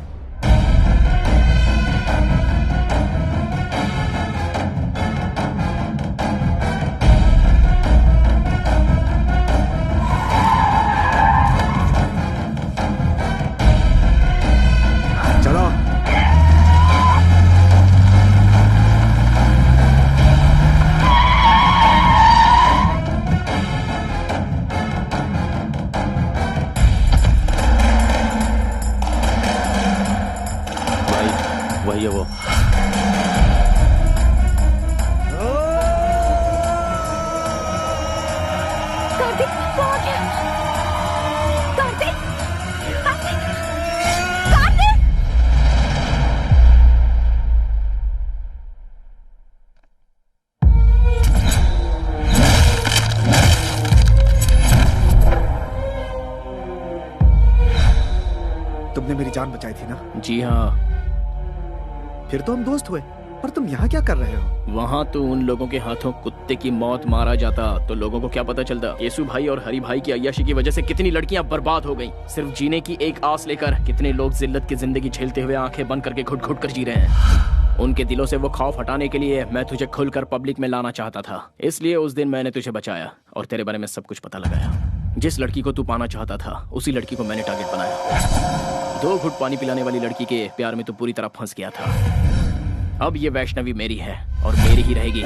चलो। वही है वो। कार्तिक, वो आ गया। कार्तिक, कार्तिक, कार्तिक। तुमने मेरी जान बचाई थी ना? जी हाँ। फिर तो हम दोस्त हुए, पर तुम यहाँ क्या कर रहे हो? वहाँ तो उन लोगों के हाथों कुत्ते की मौत मारा जाता तो लोगों को क्या पता चलता। केसु भाई और हरि भाई की अय्याशी की वजह से कितनी लड़कियाँ बर्बाद हो गईं। सिर्फ जीने की एक आस लेकर कितने लोग जिल्लत की जिंदगी झेलते हुए आंखें बंद करके घुट घुट कर जी रहे हैं। उनके दिलों से वो खौफ हटाने के लिए मैं तुझे खुलकर पब्लिक में लाना चाहता था, इसलिए उस दिन मैंने तुझे बचाया और तेरे बारे में सब कुछ पता लगाया। जिस लड़की को तू पाना चाहता था उसी लड़की को मैंने टारगेट बनाया। 2 घुट पानी पिलाने वाली लड़की के प्यार में तू पूरी तरह फंस गया था। अब ये वैष्णवी मेरी है और मेरी ही रहेगी।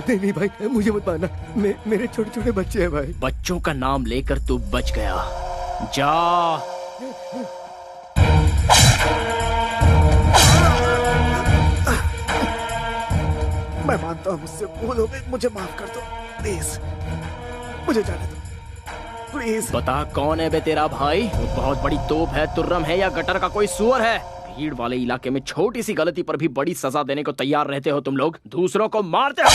नहीं भाई, मुझे मत मारना। मेरे छोटे छोटे बच्चे हैं भाई। बच्चों का नाम लेकर तू बच गया। जा। मैं मानता हूँ मुझसे भूल हो गई, मुझे माफ कर दो प्लीज, मुझे जाने दो प्लीज। बता कौन है बे तेरा भाई? वो बहुत बड़ी तोप है, तुर्रम है या गटर का कोई सुअर है? भीड़ वाले इलाके में छोटी सी गलती पर भी बड़ी सजा देने को तैयार रहते हो तुम लोग, दूसरों को मारते हो।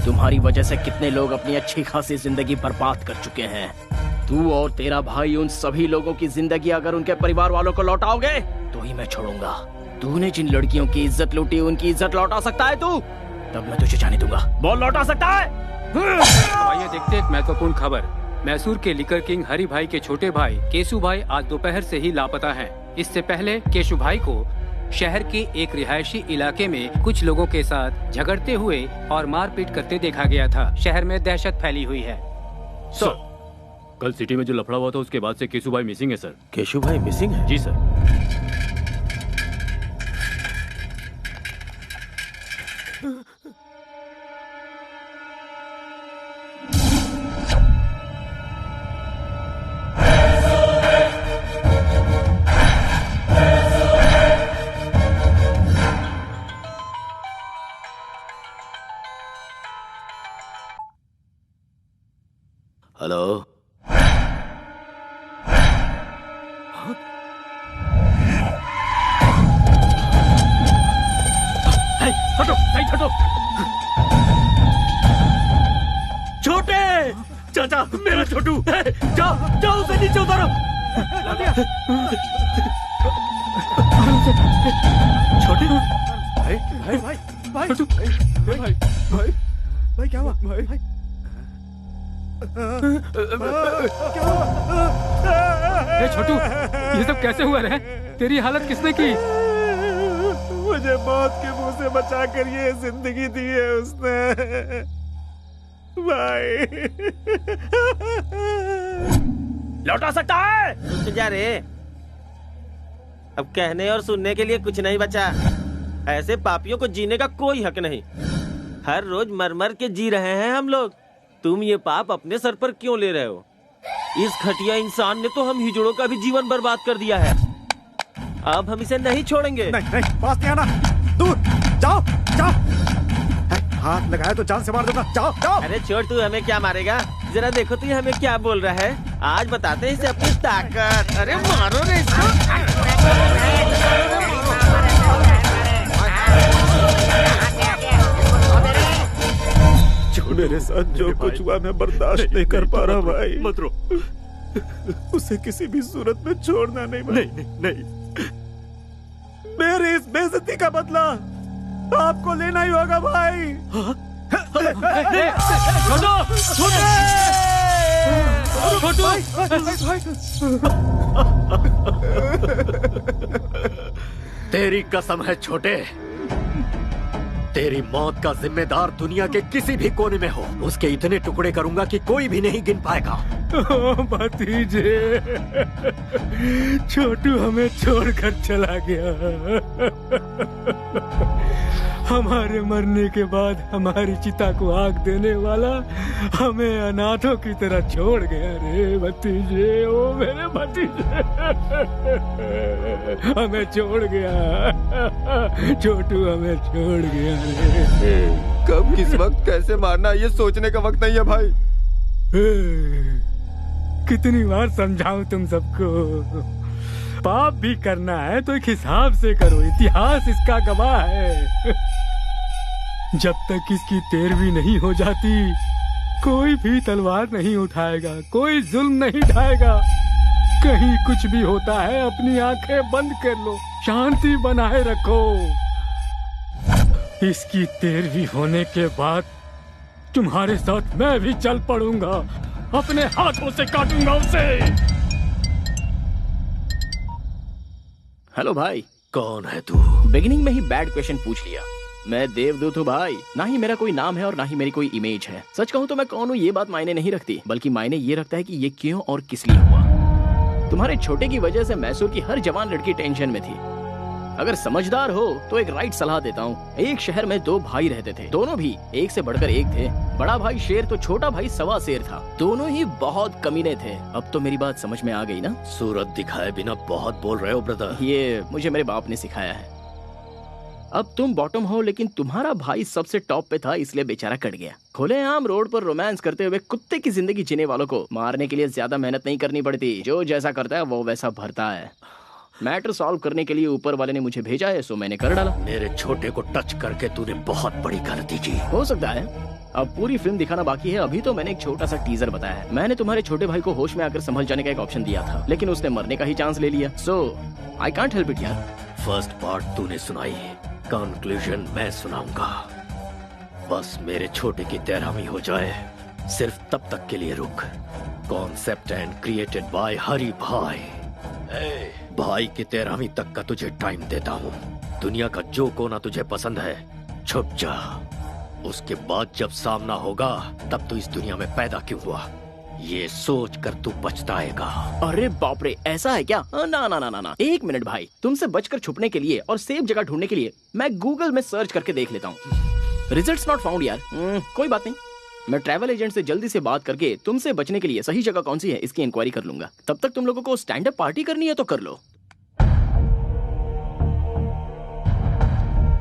तुम्हारी वजह से कितने लोग अपनी अच्छी खासी जिंदगी बर्बाद कर चुके हैं। तू और तेरा भाई उन सभी लोगों की जिंदगी अगर उनके परिवार वालों को लौटाओगे तो ही मैं छोड़ूंगा। तूने जिन लड़कियों की इज्जत लूटी उनकी इज्जत लौटा सकता है तू? तब मैं तुझे जाने दूंगा। बोल, लौटा सकता है? आइए देखते एक महत्वपूर्ण खबर। मैसूर के लिकर किंग हरि भाई के छोटे भाई केशु भाई आज दोपहर से ही लापता हैं। इससे पहले केशु भाई को शहर के एक रिहायशी इलाके में कुछ लोगों के साथ झगड़ते हुए और मारपीट करते देखा गया था। शहर में दहशत फैली हुई है। सर, कल सिटी में जो लफड़ा हुआ था उसके बाद से केशु भाई मिसिंग है सर। केशु भाई मिसिंग है? जी सर। हेलो, हटो, हटो। छोटे चाचा, मेरा छोटू, जाओ जाओ उसे नीचे उतारो। छोटे भाई भाई भाई भाई भाई भाई भाई क्या हुआ भाई भाई? छोटू, ये सब कैसे हुआ रे? तेरी हालत किसने की? मुझे मौत के मुंह से बचा कर ये जिंदगी दी है उसने भाई। लौटा सकता है? रुक जा रे, अब कहने और सुनने के लिए कुछ नहीं बचा। ऐसे पापियों को जीने का कोई हक नहीं। हर रोज मर मर के जी रहे हैं हम लोग। तुम ये पाप अपने सर पर क्यों ले रहे हो? इस घटिया इंसान ने तो हम हिजड़ों का भी जीवन बर्बाद कर दिया है। अब हम इसे नहीं छोड़ेंगे। नहीं नहीं, पास नहीं आना, दूर जाओ जाओ। हाथ लगाया तो जान से मार दूंगा, जाओ जाओ। अरे छोड़, तू हमें क्या मारेगा? जरा देखो तू हमें क्या बोल रहा है। आज बताते हैं इसे अपनी ताकत। अरे मारो रे इसको। मेरे साथ जो कुछ हुआ मैं बर्दाश्त नहीं कर पा रहा भाई। मत रो, उसे किसी भी सूरत में छोड़ना नहीं। नहीं नहीं, मेरी इस बेइज्जती का बदला आपको लेना ही होगा भाई। तेरी कसम है छोटे, तेरी मौत का जिम्मेदार दुनिया के किसी भी कोने में हो, उसके इतने टुकड़े करूंगा कि कोई भी नहीं गिन पाएगा। भतीजे, छोटू हमें छोड़कर चला गया। हमारे मरने के बाद हमारी चिता को आग देने वाला हमें अनाथों की तरह छोड़ गया रे भतीजे। ओ मेरे भतीजे, हमें छोड़ गया, छोटू हमें छोड़ गया रे। कब, किस वक्त, कैसे मारना, ये सोचने का वक्त नहीं है भाई। कितनी बार समझाऊं तुम सबको, पाप भी करना है तो एक हिसाब से करो, इतिहास इसका गवाह है। जब तक इसकी तेरहवीं नहीं हो जाती कोई भी तलवार नहीं उठाएगा, कोई जुल्म नहीं ढाएगा। कहीं कुछ भी होता है अपनी आंखें बंद कर लो, शांति बनाए रखो। इसकी तेरहवीं होने के बाद तुम्हारे साथ मैं भी चल पड़ूंगा, अपने हाथों से काटूंगा उसे। हेलो भाई। कौन है तू? बिगिनिंग में ही बैड क्वेश्चन पूछ लिया। मैं देवदूत हूँ भाई, ना ही मेरा कोई नाम है और ना ही मेरी कोई इमेज है। सच कहूँ तो मैं कौन हूँ ये बात मायने नहीं रखती, बल्कि मायने ये रखता है कि ये क्यों और किस लिए हुआ। तुम्हारे छोटे की वजह से मैसूर की हर जवान लड़की टेंशन में थी। अगर समझदार हो तो एक राइट सलाह देता हूँ। एक शहर में दो भाई रहते थे, दोनों भी एक से बढ़कर एक थे। बड़ा भाई शेर तो छोटा भाई सवा शेर था, दोनों ही बहुत कमीने थे। अब तो मेरी बात समझ में आ गई ना? सूरत दिखाए बिना बहुत बोल रहे हो ब्रदर। ये मुझे मेरे बाप ने सिखाया है। अब तुम बॉटम हो, लेकिन तुम्हारा भाई सबसे टॉप पे था, इसलिए बेचारा कट गया। खुलेआम रोड पर रोमांस करते हुए कुत्ते की जिंदगी जीने वालों को मारने के लिए ज्यादा मेहनत नहीं करनी पड़ती। जो जैसा करता है वो वैसा भरता है। मैटर सॉल्व करने के लिए ऊपर वाले ने मुझे भेजा है, सो मैंने कर डाला। मेरे छोटे को टच करके तूने बहुत बड़ी गलती की। हो सकता है, अब पूरी फिल्म दिखाना बाकी है। अभी तो मैंने एक छोटा सा टीजर बताया है। मैंने तुम्हारे छोटे भाई को होश में आकर संभल जाने का एक ऑप्शन दिया था, लेकिन उसने मरने का ही चांस ले लिया। सो आई कांट हेल्प इट यार। फर्स्ट पार्ट तूने सुनाई, कंक्लूजन मैं सुनाऊंगा। बस मेरे छोटे की तेरहवीं हो जाए, सिर्फ तब तक के लिए रुक। कॉन्सेप्ट एंड क्रिएटेड बाय हरी भाई। भाई की तेरहवीं तक का तुझे टाइम देता हूँ। दुनिया का जो कोना तुझे पसंद है छुप जा। उसके बाद जब सामना होगा तब तू इस दुनिया में पैदा क्यों हुआ ये सोच कर तू पछताएगा। अरे बाप रे, ऐसा है क्या? ना ना ना ना ना, एक मिनट भाई। तुमसे बचकर छुपने के लिए और सेफ जगह ढूंढने के लिए मैं गूगल में सर्च करके देख लेता हूँ। रिजल्ट्स नॉट फाउंड यार। कोई बात नहीं, मैं ट्रैवल एजेंट से जल्दी से बात करके तुमसे बचने के लिए सही जगह कौन सी है इसकी इंक्वायरी कर लूंगा। तब तक तुम लोगों को स्टैंड अप पार्टी करनी है तो कर लो।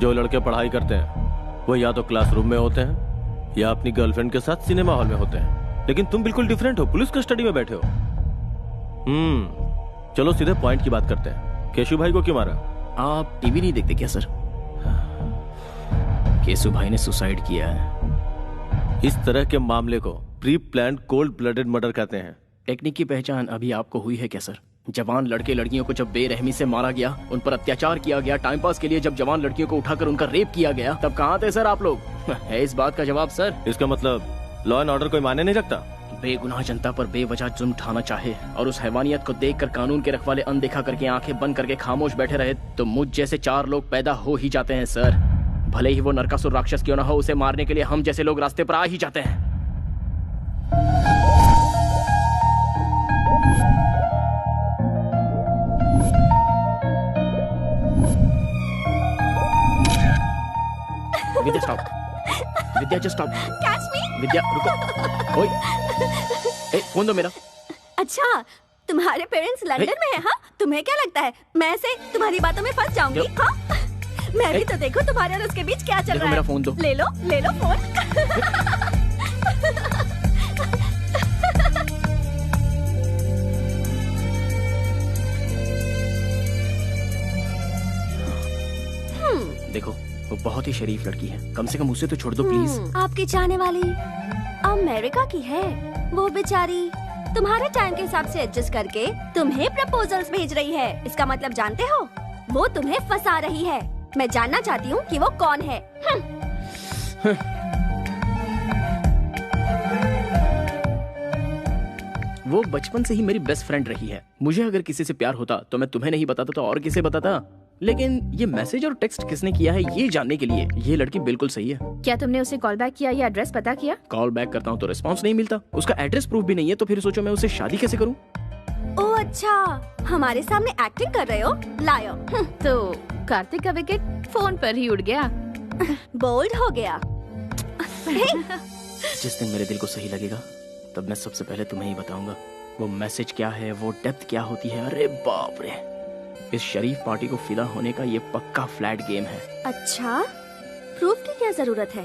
जो लड़के पढ़ाई करते हैं वो या तो क्लासरूम में होते हैं या अपनी गर्लफ्रेंड के साथ सिनेमा हॉल में होते हैं, लेकिन तुम बिल्कुल डिफरेंट हो, पुलिस कस्टडी में बैठे हो। चलो सीधे पॉइंट की बात करते हैं। केशु भाई को क्यों मारा? आप टीवी नहीं देखते क्या सर? केशु भाई ने सुसाइड किया है। इस तरह के मामले को pre planned cold blooded murder कहते हैं। टेक्निक की पहचान अभी आपको हुई है क्या सर? जवान लड़के लड़कियों को जब बेरहमी से मारा गया, उन पर अत्याचार किया गया, टाइम पास के लिए जब जवान लड़कियों को उठाकर उनका रेप किया गया, तब कहाँ थे सर आप लोग? है इस बात का जवाब सर? इसका मतलब लॉ एंड ऑर्डर कोई माने नहीं रखता। बेगुनाह जनता पर बेवजह जुल्म ढाना चाहे और उस हैवानियत को देखकर कानून के रखवाले अनदेखा करके आंखें बंद करके खामोश बैठे रहे, तो मुझ जैसे 4 लोग पैदा हो ही जाते हैं सर। भले ही वो नरकासुर राक्षस क्यों ना हो, उसे मारने के लिए हम जैसे लोग रास्ते पर आ ही जाते हैं। Vidya stop, Vidya just stop. Catch me. Vidya रुको। ओए, फोन दो मेरा। अच्छा, तुम्हारे पेरेंट्स लंदन में हैं? हाँ, तुम्हें क्या लगता है मैं ऐसे तुम्हारी बातों में फंस जाऊंगी? हाँ, मैं भी तो देखो तुम्हारे और उसके बीच क्या चल रहा है। मेरा फोन दो। ले लो फोन। देखो, वो बहुत ही शरीफ लड़की है, कम से कम उसे तो छोड़ दो प्लीज। आपकी चाहने वाली अमेरिका की है, वो बेचारी तुम्हारे टाइम के हिसाब से एडजस्ट करके तुम्हें प्रपोजल्स भेज रही है। इसका मतलब जानते हो, वो तुम्हें फंसा रही है। मैं जानना चाहती हूँ कि वो कौन है। वो बचपन से ही मेरी बेस्ट फ्रेंड रही है। मुझे अगर किसी से प्यार होता तो मैं तुम्हें नहीं बताता तो और किसे बताता। लेकिन ये मैसेज और टेक्स्ट किसने किया है ये जानने के लिए ये लड़की बिल्कुल सही है। क्या तुमने उसे कॉल बैक किया या एड्रेस पता किया? कॉल बैक करता हूँ तो रिस्पांस नहीं मिलता, उसका एड्रेस प्रूफ भी नहीं है, तो फिर सोचो मैं उससे शादी कैसे करूँ? ओह अच्छा, हमारे सामने एक्टिंग कर रहे हो, लायो। तो कार्तिक का विकेट फोन पर ही उड़ गया। बोल्ड हो गया। जिस दिन मेरे दिल को सही लगेगा तब मैं सबसे पहले तुम्हें ही बताऊंगा वो मैसेज क्या है, वो डेप्थ क्या होती है। अरे बाप रे, इस शरीफ पार्टी को फिदा होने का ये पक्का फ्लैट गेम है। अच्छा, प्रूफ की क्या जरूरत है?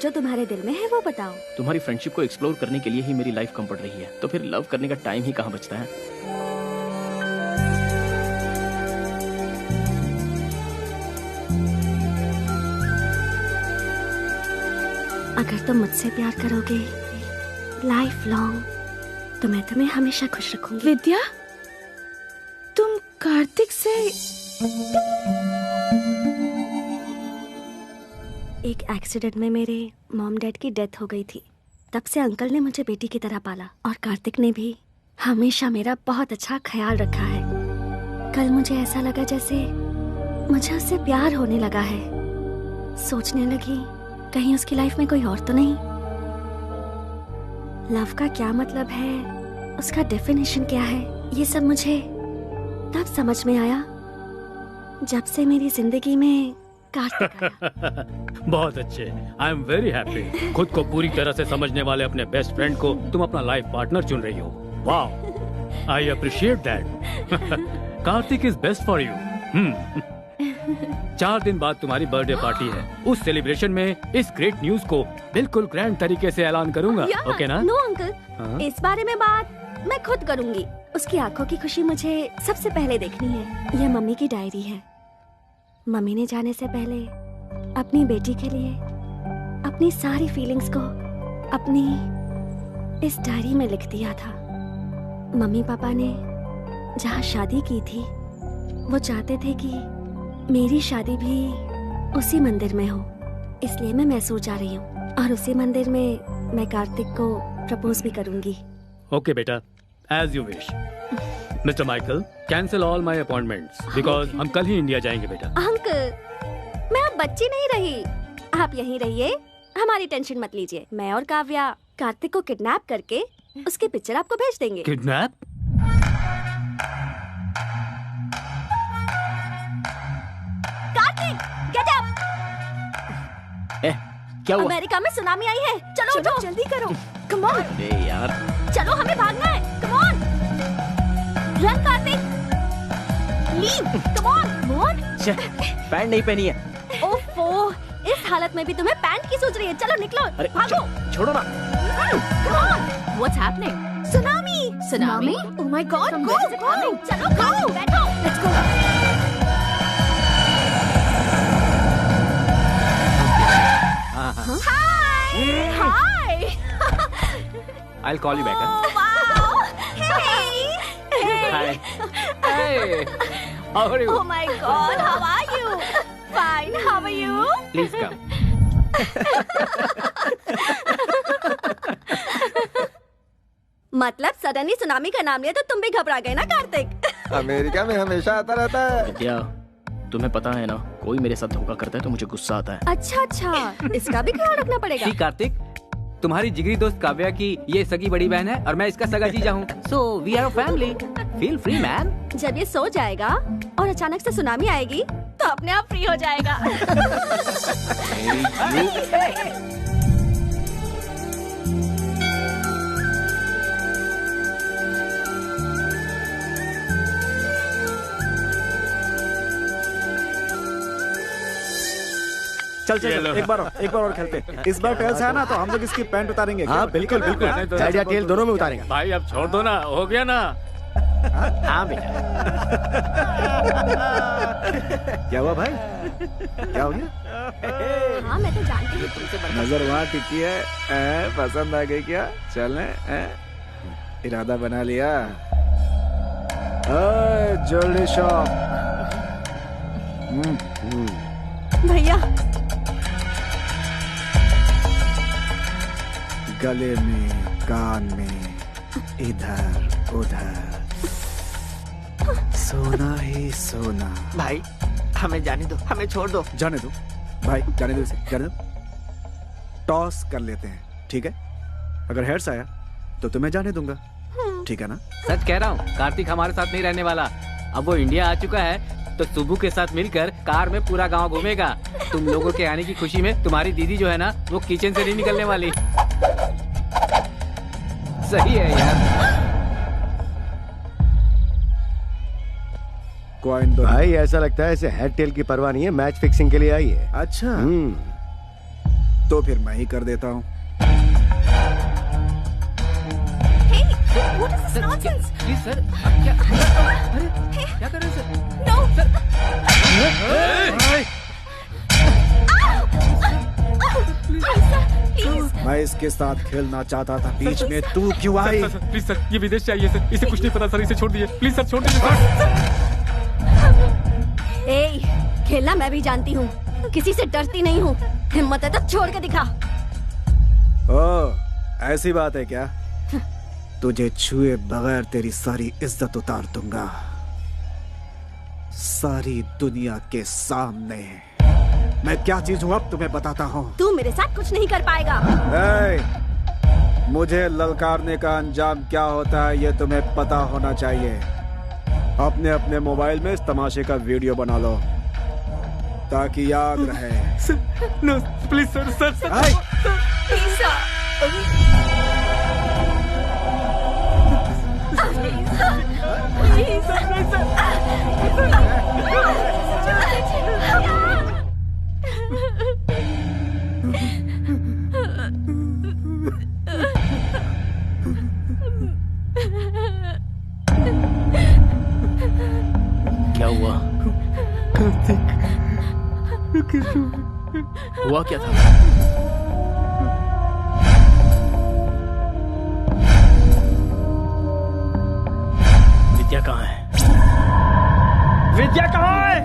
जो तुम्हारे दिल में है वो बताओ। तुम्हारी फ्रेंडशिप को एक्सप्लोर करने के लिए ही मेरी लाइफ कम पड़ रही है, तो फिर लव करने का टाइम ही कहाँ बचता है। अगर तुम मुझसे प्यार करोगे लाइफ लॉन्ग तो मैं तुम्हें हमेशा खुश रखूंगी। विद्या, तुम कार्तिक से एक एक्सीडेंट में मेरे मॉम डैड की डेथ हो गई थी। तब से अंकल ने मुझे बेटी की तरह पाला और कार्तिक ने भी हमेशा मेरा बहुत अच्छा ख्याल रखा है। कल मुझे ऐसा लगा जैसे मुझे उससे प्यार होने लगा है। सोचने लगी कहीं उसकी लाइफ में कोई और तो नहीं। लव का क्या मतलब है, उसका डेफिनेशन क्या है, ये सब मुझे तब समझ में आया जब से मेरी जिंदगी में कार्तिक आया। बहुत अच्छे, आई एम वेरी हैप्पी। खुद को पूरी तरह से समझने वाले अपने बेस्ट फ्रेंड को तुम अपना लाइफ पार्टनर चुन रही हो। वाह, I appreciate that. Kartik is best for you. 4 दिन बाद तुम्हारी बर्थडे पार्टी है। उस सेलिब्रेशन में इस ग्रेट न्यूज को बिल्कुल ग्रैंड तरीके से ऐलान करूंगा। ओके ना? नो अंकल, इस बारे में बात मैं खुद करूंगी। उसकी आंखों की खुशी मुझे सबसे पहले देखनी है। यह मम्मी की डायरी है। मम्मी ने जाने से पहले अपनी बेटी के लिए अपनी सारी फीलिंग्स को अपनी इस डायरी में लिख दिया था। मम्मी पापा ने जहाँ शादी की थी वो चाहते थे कि मेरी शादी भी उसी मंदिर में हो, इसलिए मैं मैसूर जा रही हूँ और उसी मंदिर में मैं कार्तिक को प्रपोज भी करूंगी। ओके बेटा, as you wish. Mister Michael, cancel all my appointments because हम कल ही इंडिया जाएंगे बेटा। अंकल, मैं अब बच्ची नहीं रही, आप यहीं रहिए, हमारी टेंशन मत लीजिए। मैं और काव्या कार्तिक को किडनैप करके उसकी पिक्चर आपको भेज देंगे। किडनैप? Kartik, get up! क्या हुआ? अमेरिका में सुनामी आई है, चलो उठो, जल्दी करो, कम ऑन। अरे यार, चलो हमें भागना है, come on, run Kartik, leave, come on, come on. Pant नहीं पहनी है। ओफो, इस हालत में भी तुम्हें पैंट की सोच रही है। चलो निकलो, अरे भागो, छोड़ो ना। Come on. What's happening? Tsunami, tsunami? Oh my God, go, go, चलो go, बैठो, let's go. Hi. I'll call you back. Oh, wow. Hey. Hi. Hey. How are you? Oh my God, how are you? Fine, how are you? Please come. मतलब suddenly tsunami का नाम लिया तो तुम भी घबरा गए ना कार्तिक? अमेरिका में हमेशा आता रहता है। विद्या, तुम्हें पता है ना, कोई मेरे साथ धोखा करता है तो मुझे गुस्सा आता है। अच्छा अच्छा, इसका भी ख्याल रखना पड़ेगा। कार्तिक, तुम्हारी जिगरी दोस्त काव्या की ये सगी बड़ी बहन है और मैं इसका सगा जीजा हूँ। So we are family, feel free man. जब ये सो जाएगा और अचानक से सुनामी आएगी तो अपने आप फ्री हो जाएगा। चल चल एक बार और खेलते। इस बार टेल्स है ना तो हम लोग इसकी पैंट उतारेंगे। हाँ बिल्कुल बिल्कुल, हेड या टेल दोनों में उतारेगा। भाई अब छोड़ दो ना, हो गया ना। हाँ बेटा। क्या हुआ भाई, क्या हो गया? हाँ मैं तो जानती हूँ तुमसे बड़ा। नजर वहाँ टिकी है, पसंद आ गई क्या? चलें? इरादा बना लिया? Jewellery shop. भैया गले में, कान में, इधर उधर सोना ही सोना। भाई हमें जाने दो, हमें छोड़ दो। जाने दो भाई, जाने दो इसे, जाने दो। टॉस कर लेते हैं, ठीक है? अगर हेड्स आया तो तुम्हें जाने दूंगा, ठीक है ना? सच कह रहा हूँ, कार्तिक हमारे साथ नहीं रहने वाला। अब वो इंडिया आ चुका है तो सुबू के साथ मिलकर कार में पूरा गांव घूमेगा। तुम लोगों के आने की खुशी में तुम्हारी दीदी जो है ना, वो किचन से नहीं निकलने वाली। सही है यार। कॉइन दो भाई। ऐसा लगता है इसे हेड टेल की परवाह नहीं है, मैच फिक्सिंग के लिए आई है। अच्छा तो फिर मैं ही कर देता हूँ। What is this nonsense? Please sir, क्या अरे क्या कर रहे हैं सर? No! सर मैं इसके साथ खेलना चाहता था, बीच में तू क्यों आई? प्लीज सर, ये विदेश से आई है सर, इसे कुछ नहीं पता सर, इसे छोड़ दीजिए प्लीज सर, छोड़ दीजिए सर। ए, खेलना मैं भी जानती हूँ, किसी से डरती नहीं हूँ। हिम्मत है तो छोड़ के दिखा। ओ, ऐसी बात है क्या? तुझे छुए बगैर तेरी सारी इज्जत उतार दूंगा, सारी दुनिया के सामने। मैं क्या चीज हूँ अब तुम्हें बताता हूँ। तू मेरे साथ कुछ नहीं कर पाएगा। मुझे ललकारने का अंजाम क्या होता है ये तुम्हें पता होना चाहिए। अपने अपने मोबाइल में इस तमाशे का वीडियो बना लो ताकि याद रहे। No please sir, sir sir please sir. क्या हुआ? हुआ क्या था? विद्या कहाँ है? विद्या कहाँ है?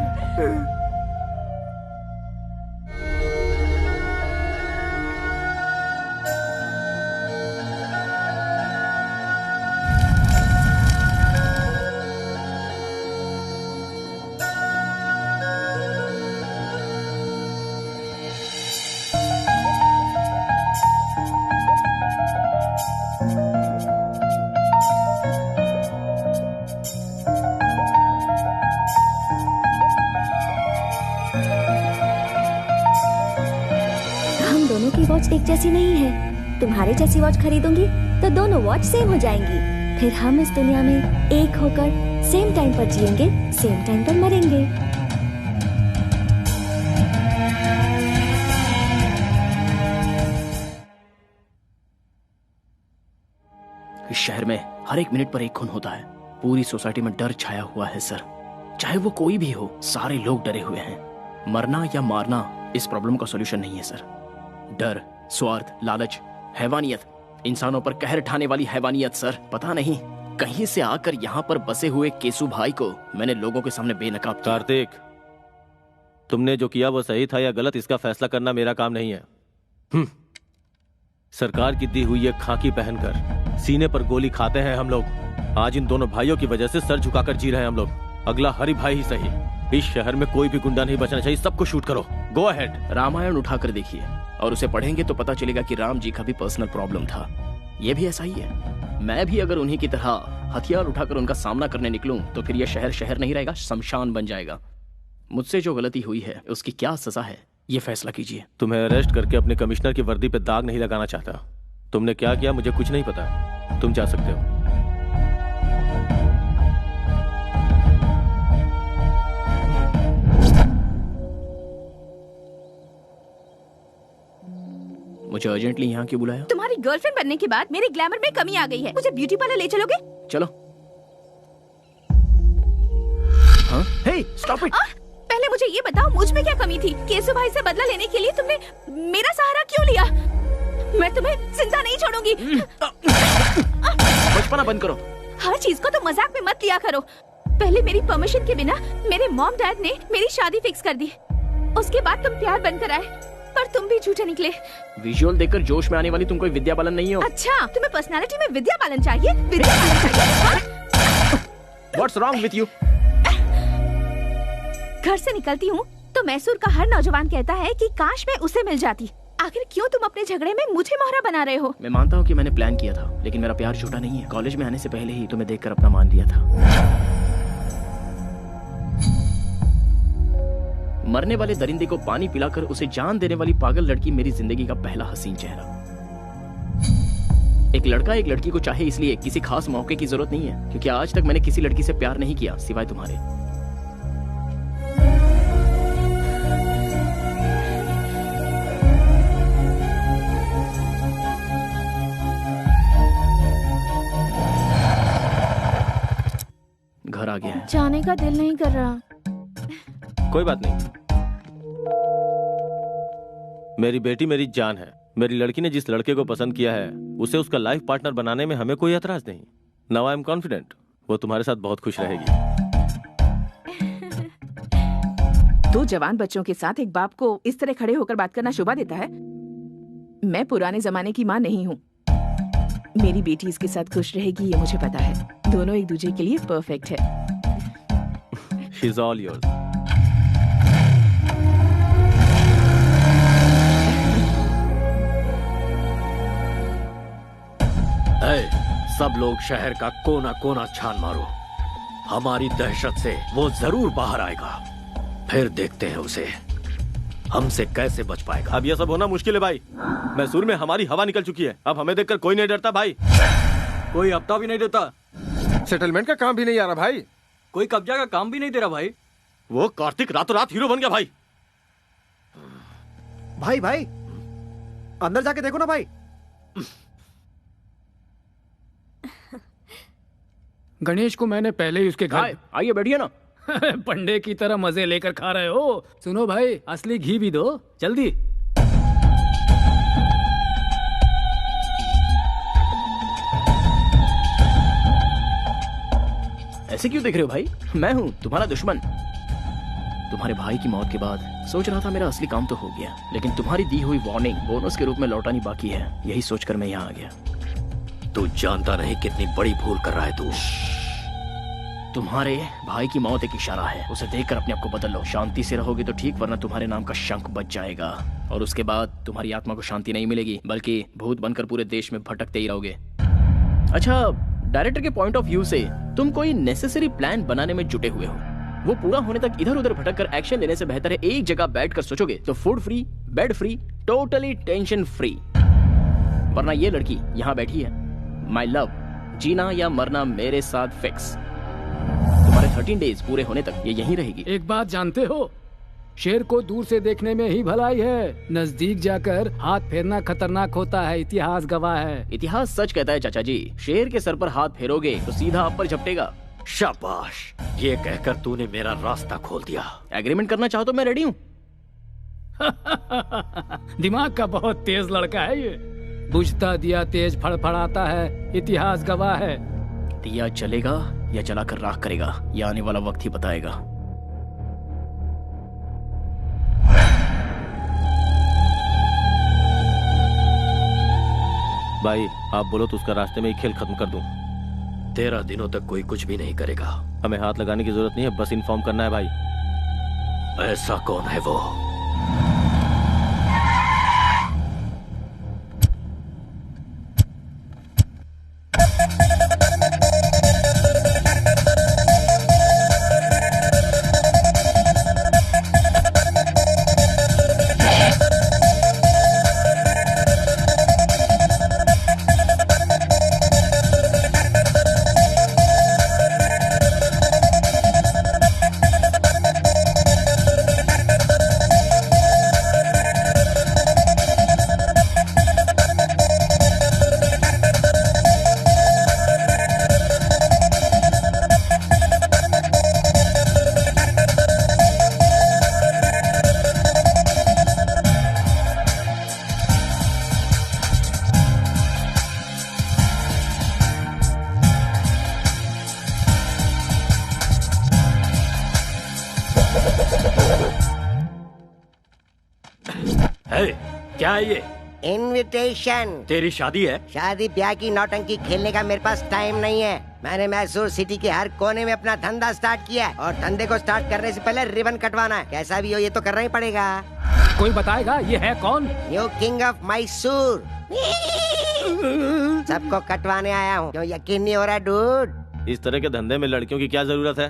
एक जैसी नहीं है। तुम्हारे जैसी वॉच खरीदूंगी तो दोनों वॉच सेम हो जाएंगी। फिर हम इस दुनिया में एक होकर सेम टाइम पर जिएंगे, सेम टाइम पर मरेंगे। इस शहर में हर एक मिनट पर एक खून होता है। पूरी सोसाइटी में डर छाया हुआ है सर। चाहे वो कोई भी हो, सारे लोग डरे हुए हैं। मरना या मारना इस प्रॉब्लम का सॉल्यूशन नहीं है सर। डर, स्वार्थ, लालच, हैवानियत, इंसानों पर कहर ढाने वाली हैवानियत सर। पता नहीं कहीं से आकर यहाँ पर बसे हुए केसु भाई को मैंने लोगों के सामने बेनकाब किया। कार्तिक, तुमने जो किया वो सही था या गलत, इसका फैसला करना मेरा काम नहीं है। सरकार की दी हुई ये खाकी पहनकर सीने पर गोली खाते हैं हम लोग। आज इन दोनों भाइयों की वजह से सर झुकाकर जी रहे हैं हम लोग। अगला हरि भाई ही सही, इस शहर में कोई भी गुंडा नहीं बचना चाहिए। सबको शूट करो, गो अहेड। रामायण उठाकर देखिए और उसे पढ़ेंगे तो पता चलेगा कि राम जी का भी पर्सनल प्रॉब्लम था। ये भी ऐसा ही है। मैं भी अगर उन्हीं की तरह हथियार उठाकर उनका सामना करने निकलूं तो फिर यह शहर शहर नहीं रहेगा, शमशान बन जाएगा। मुझसे जो गलती हुई है उसकी क्या सजा है, ये फैसला कीजिए। तुम्हें अरेस्ट करके अपने कमिश्नर की वर्दी पे दाग नहीं लगाना चाहता। तुमने क्या किया मुझे कुछ नहीं पता। तुम जा सकते हो। मुझे अर्जेंटली यहाँ क्यों बुलाया? तुम्हारी गर्लफ्रेंड बनने के बाद मेरे ग्लैमर में कमी आ गई है। मुझे ब्यूटी पार्लर ले चलोगे? चलो। हाँ? हे, स्टॉप इट। पहले मुझे ये बताओ, मुझ में क्या कमी थी? केसु भाई से बदला लेने के लिए तुमने मेरा सहारा क्यों लिया? मैं तुम्हें जिंदा नहीं छोड़ूंगी। बचपना बंद करो। हर चीज को तो मजाक में मत लिया करो। पहले मेरी परमिशन के बिना मेरे मॉम डैड ने मेरी शादी फिक्स कर दी। उसके बाद तुम प्यार बनकर आए, पर तुम भी झूठे निकले। विजुअल देखकर जोश में आने वाली तुम कोई विद्या बालन नहीं हो। अच्छा, तुम्हें पर्सनालिटी में विद्या बालन चाहिए? विद्या बालन चाहिए? What's wrong with you? घर से निकलती हूँ तो मैसूर का हर नौजवान कहता है कि काश मैं उसे मिल जाती। आखिर क्यों तुम अपने झगड़े में मुझे मोहरा बना रहे हो? मैं मानता हूँ कि मैंने प्लान किया था, लेकिन मेरा प्यार झूठा नहीं है। कॉलेज में आने से पहले ही तुम्हें देखकर अपना मान लिया था। मरने वाले दरिंदे को पानी पिलाकर उसे जान देने वाली पागल लड़की मेरी जिंदगी का पहला हसीन चेहरा। एक लड़का एक लड़की को चाहे इसलिए किसी खास मौके की जरूरत नहीं है, क्योंकि आज तक मैंने किसी लड़की से प्यार नहीं किया सिवाय तुम्हारे। घर आ गया है। जाने का दिल नहीं कर रहा। कोई बात नहीं, मेरी बेटी मेरी जान है। मेरी लड़की ने जिस लड़के को पसंद किया है उसे उसका लाइफ पार्टनर बनाने में हमें कोई एतराज नहीं। नाउ आई एम कॉन्फिडेंट वो तुम्हारे साथ बहुत खुश रहेगी। दो जवान बच्चों के साथ एक बाप को इस तरह खड़े होकर बात करना शोभा देता है? मैं पुराने जमाने की माँ नहीं हूँ। मेरी बेटी इसके साथ खुश रहेगी ये मुझे पता है। दोनों एक दूसरे के लिए परफेक्ट है। She's all yours. सब लोग शहर का कोना कोना छान मारो। हमारी दहशत से वो जरूर बाहर आएगा। फिर देखते हैं उसे हमसे कैसे बच पाएगा। अब यह सब होना मुश्किल है भाई। मैसूर में हमारी हवा निकल चुकी है। अब हमें देखकर कोई नहीं डरता भाई। कोई हफ्ता भी नहीं देता। सेटलमेंट का काम भी नहीं आ रहा भाई। कोई कब्जा का काम भी नहीं दे रहा भाई। वो कार्तिक रातों रात हीरो बन गया भाई। भाई अंदर जाके देखो ना भाई। गणेश को मैंने पहले ही उसके घर। आइए बैठिए ना। पंडे की तरह मजे लेकर खा रहे हो। सुनो भाई, असली घी भी दो जल्दी। ऐसे क्यों देख रहे हो भाई? मैं हूँ तुम्हारा दुश्मन। तुम्हारे भाई की मौत के बाद सोच रहा था मेरा असली काम तो हो गया, लेकिन तुम्हारी दी हुई वार्निंग बोनस के रूप में लौटानी बाकी है। यही सोचकर मैं यहाँ आ गया। तू जानता नहीं कितनी बड़ी भूल कर रहा है तू। तुम्हारे भाई की मौत एक इशारा है। उसे देखकर अपने आप को बदल लो। शांति से रहोगे तो ठीक, वरना तुम्हारे नाम का शंख बच जाएगा और उसके बाद तुम्हारी आत्मा को शांति नहीं मिलेगी, बल्कि भूत बनकर पूरे देश में भटकते ही रहोगे। अच्छा, डायरेक्टर के पॉइंट ऑफ व्यू से तुम कोई नेसेसरी प्लान बनाने में जुटे हुए हो। वो पूरा होने तक इधर उधर भटक कर एक्शन लेने से बेहतर है एक जगह बैठकर सोचोगे तो food free, bed free, totally tension free. वरना ये लड़की यहाँ बैठी है, माय लव, जीना या मरना मेरे साथ फिक्स। तुम्हारे 13 डेज पूरे होने तक ये यहीं रहेगी। एक बात जानते हो, शेर को दूर से देखने में ही भलाई है, नजदीक जाकर हाथ फेरना खतरनाक होता है। इतिहास गवाह है। इतिहास सच कहता है चाचा जी। शेर के सर पर हाथ फेरोगे तो सीधा आप पर झपटेगा। शाबाश, ये कहकर तूने मेरा रास्ता खोल दिया। एग्रीमेंट करना चाहो तो मैं रेडी हूँ। दिमाग का बहुत तेज लड़का है ये। बुझता दिया तेज फड़फड़ाता है, इतिहास गवाह है। दिया जलेगा या जलाकर राख करेगा, यह आने वाला वक्त ही बताएगा। भाई आप बोलो तो उसका रास्ते में ही खेल खत्म कर दूं। 13 दिनों तक कोई कुछ भी नहीं करेगा। हमें हाथ लगाने की जरूरत नहीं है, बस इन्फॉर्म करना है भाई। ऐसा कौन है वो? है क्या है ये? इनविटेशन। तेरी शादी है? शादी ब्याह की नौटंकी खेलने का मेरे पास टाइम नहीं है। मैंने मैसूर सिटी के हर कोने में अपना धंधा स्टार्ट किया है और धंधे को स्टार्ट करने से पहले रिबन कटवाना है। कैसा भी हो ये तो करना ही पड़ेगा। कोई बताएगा ये है कौन? New king of Mysore. सबको कटवाने आया हूँ। क्यों यकीन नहीं हो रहा डूड? इस तरह के धंधे में लड़कियों की क्या जरूरत है?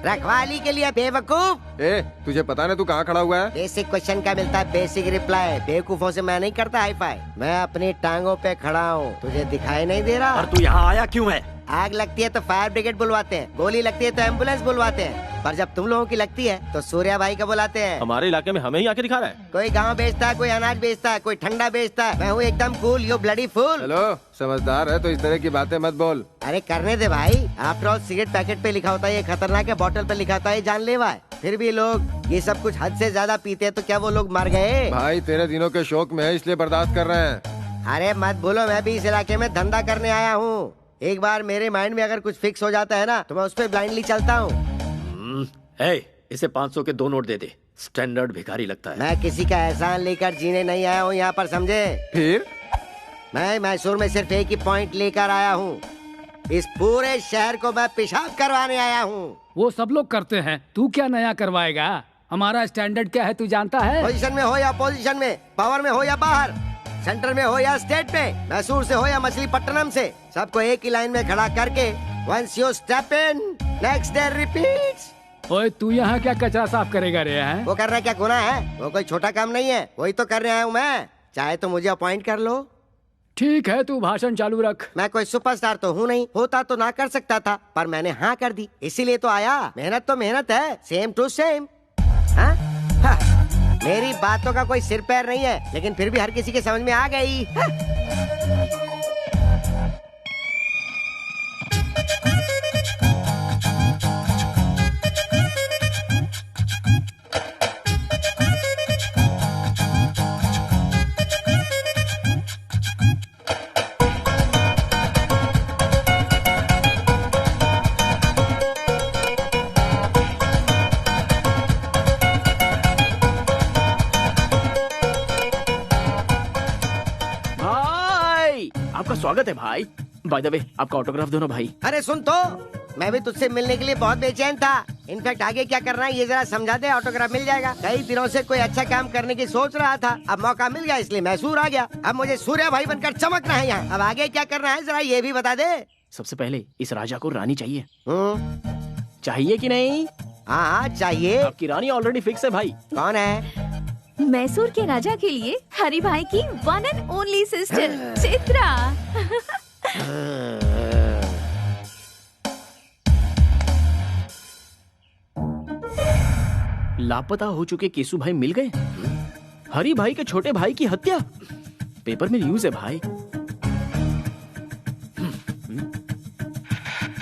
रखवाली के लिए बेवकूफ। तुझे पता ना तू कहाँ खड़ा हुआ है? बेसिक क्वेश्चन का मिलता है बेसिक रिप्लाई। बेवकूफों से मैं नहीं करता हाई फाई। मैं अपनी टांगों पे खड़ा हूँ, तुझे दिखाई नहीं दे रहा? और तू यहाँ आया क्यों है? आग लगती है तो फायर ब्रिगेड बुलवाते हैं, गोली लगती है तो एम्बुलेंस बुलवाते हैं, पर जब तुम लोगों की लगती है तो सूर्या भाई का बुलाते हैं। हमारे इलाके में हमें ही आके दिखा रहा है। कोई गाँव बेचता है, कोई अनाज बेचता है, कोई ठंडा बेचता है। मैं हूँ एकदम cool, you bloody fool. Hello, समझदार है तो इस तरह की बातें मत बोल। अरे करने दे भाई। आफ्टर ऑल सिगरेट पैकेट पे लिखा होता है ये खतरनाक है, बोतल पे लिखा होता है ये जानलेवा है। फिर भी लोग ये सब कुछ हद से ज्यादा पीते हैं, तो क्या वो लोग मर गए? भाई तेरे दिनों के शौक में है इसलिए बर्दाश्त कर रहे हैं। अरे मत बोलो, मैं भी इस इलाके में धंधा करने आया हूँ। एक बार मेरे माइंड में अगर कुछ फिक्स हो जाता है ना तो मैं उस पर ब्लाइंडली चलता हूँ। इसे 500 के 2 नोट दे दे। स्टैंडर्ड भिखारी लगता है। मैं किसी का एहसान लेकर जीने नहीं आया हूँ यहाँ पर, समझे? फिर मैं मैसूर में सिर्फ एक ही पॉइंट लेकर आया हूँ। इस पूरे शहर को मैं पेशाब करवाने आया हूँ। वो सब लोग करते हैं, तू क्या नया करवाएगा? हमारा स्टैंडर्ड क्या है तू जानता है? पोजीशन में हो या अपोजिशन में, पावर में हो या बाहर, सेंटर में हो या स्टेट में, मैसूर से हो या मछलीपट्टनम से, सबको एक ही लाइन में खड़ा करके once you step in next day repeats. ओए तू यहाँ क्या कचरा साफ करेगा रे? हैं? वो करना क्या गुनाह है? वो कोई छोटा काम नहीं है, वही तो करने आया हूँ मैं। चाहे तो मुझे अपॉइंट कर लो। ठीक है, तू भाषण चालू रख। मैं कोई सुपरस्टार तो हूँ नहीं, होता तो ना कर सकता था, पर मैंने हाँ कर दी, इसीलिए तो आया। मेहनत तो मेहनत है, सेम टू सेम। मेरी बातों का कोई सिर पैर नहीं है, लेकिन फिर भी हर किसी के समझ में आ गई। स्वागत है भाई। बाय द वे आपका ऑटोग्राफ दो ना भाई। अरे सुन तो, मैं भी तुझसे मिलने के लिए बहुत बेचैन था। इनफैक्ट आगे क्या करना है ये जरा समझा दे, ऑटोग्राफ मिल जाएगा। कई दिनों से कोई अच्छा काम करने की सोच रहा था, अब मौका मिल गया इसलिए मैसूर आ गया। अब मुझे सूर्या भाई बनकर चमकना है यहाँ। अब आगे क्या करना है जरा ये भी बता दे। सबसे पहले इस राजा को रानी चाहिए। चाहिए कि नहीं? हाँ चाहिए। आपकी रानी ऑलरेडी फिक्स है भाई। कौन है? मैसूर के राजा के लिए हरि भाई की one and only sister Chitra. लापता हो चुके केसु भाई मिल गए। हरि भाई के छोटे भाई की हत्या पेपर में न्यूज है भाई।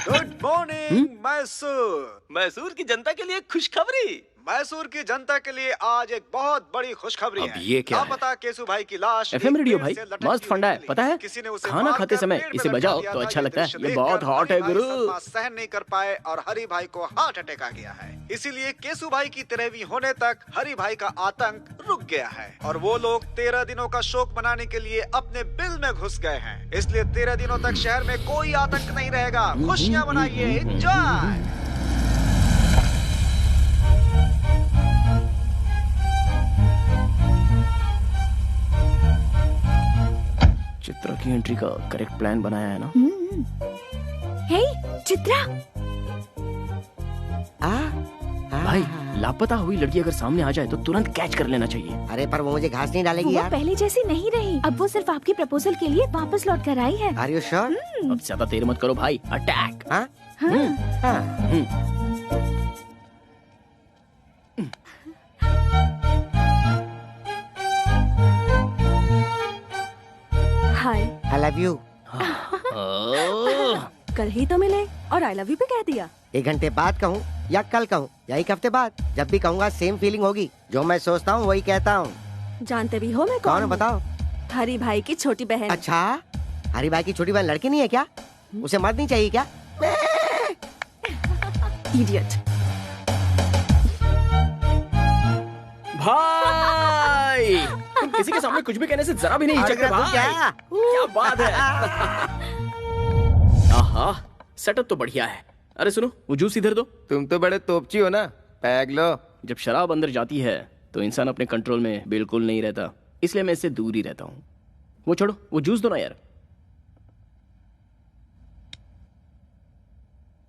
Good morning Mysore. मैसूर की जनता के लिए खुशखबरी। मैसूर की जनता के लिए आज एक बहुत बड़ी खुशखबरी है। ये क्या है? लापता केसु भाई की लाश एफएम रेडियो भाई मस्त फंडा है, पता है? खाना खाते समय इसे बजाओ तो अच्छा लगता है। ये बहुत हॉट है गुरु। सहन नहीं कर पाए और हरि भाई को हार्ट अटैक आ गया है, इसीलिए केसु भाई की 13वीं होने तक हरि भाई का आतंक रुक गया है और वो लोग 13 दिनों का शोक मनाने के लिए अपने बिल में घुस गए हैं। इसलिए 13 दिनों तक शहर में कोई आतंक नहीं रहेगा। खुशियाँ मनाइए, एंजॉय। चित्रा की एंट्री का करेक्ट प्लान बनाया है ना? हे चित्रा। भाई लापता हुई लड़की अगर सामने आ जाए तो तुरंत कैच कर लेना चाहिए। अरे पर वो मुझे घास नहीं डालेगी यार। पहले जैसी नहीं रही, अब वो सिर्फ आपके प्रपोजल के लिए वापस लौट कर आई है। Are you sure? अब ज्यादा देर मत करो भाई, attack. Hi. I love you। कल ही तो मिले और आई लव यू भी कह दिया। 1 घंटे बाद कहूँ या कल कहूँ या 1 हफ्ते बाद, जब भी कहूँगा सेम फीलिंग होगी। जो मैं सोचता हूँ वही कहता हूँ। जानते भी हो मैं कौन हूँ बताओ? हरि भाई की छोटी बहन। अच्छा, हरि भाई की छोटी बहन लड़की नहीं है क्या? उसे मर्द नहीं चाहिए क्या? भाई किसी के सामने कुछ भी कहने से जरा भी नहीं हिचकते भाई। क्या बात है। आहा, सेटअप तो बढ़िया है। अरे सुनो, वो जूस इधर दो। तुम तो बड़े तोपची हो ना, पैग लो। जब शराब अंदर जाती है तो इंसान अपने कंट्रोल में बिल्कुल नहीं रहता, इसलिए मैं इससे दूर ही रहता हूँ। वो छोड़ो, वो जूस दो ना यार।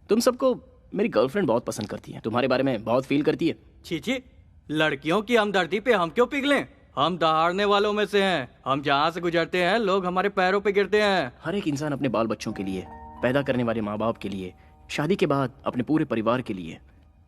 तुम सबको मेरी गर्लफ्रेंड बहुत पसंद करती है, तुम्हारे बारे में बहुत फील करती है। छी, लड़कियों की हमदर्दी पे हम क्यों पिघलें? हम दहाड़ने वालों में से हैं। हम जहाँ से गुजरते हैं लोग हमारे पैरों पे गिरते हैं। हर एक इंसान अपने बाल बच्चों के लिए, पैदा करने वाले माँ बाप के लिए, शादी के बाद अपने पूरे परिवार के लिए,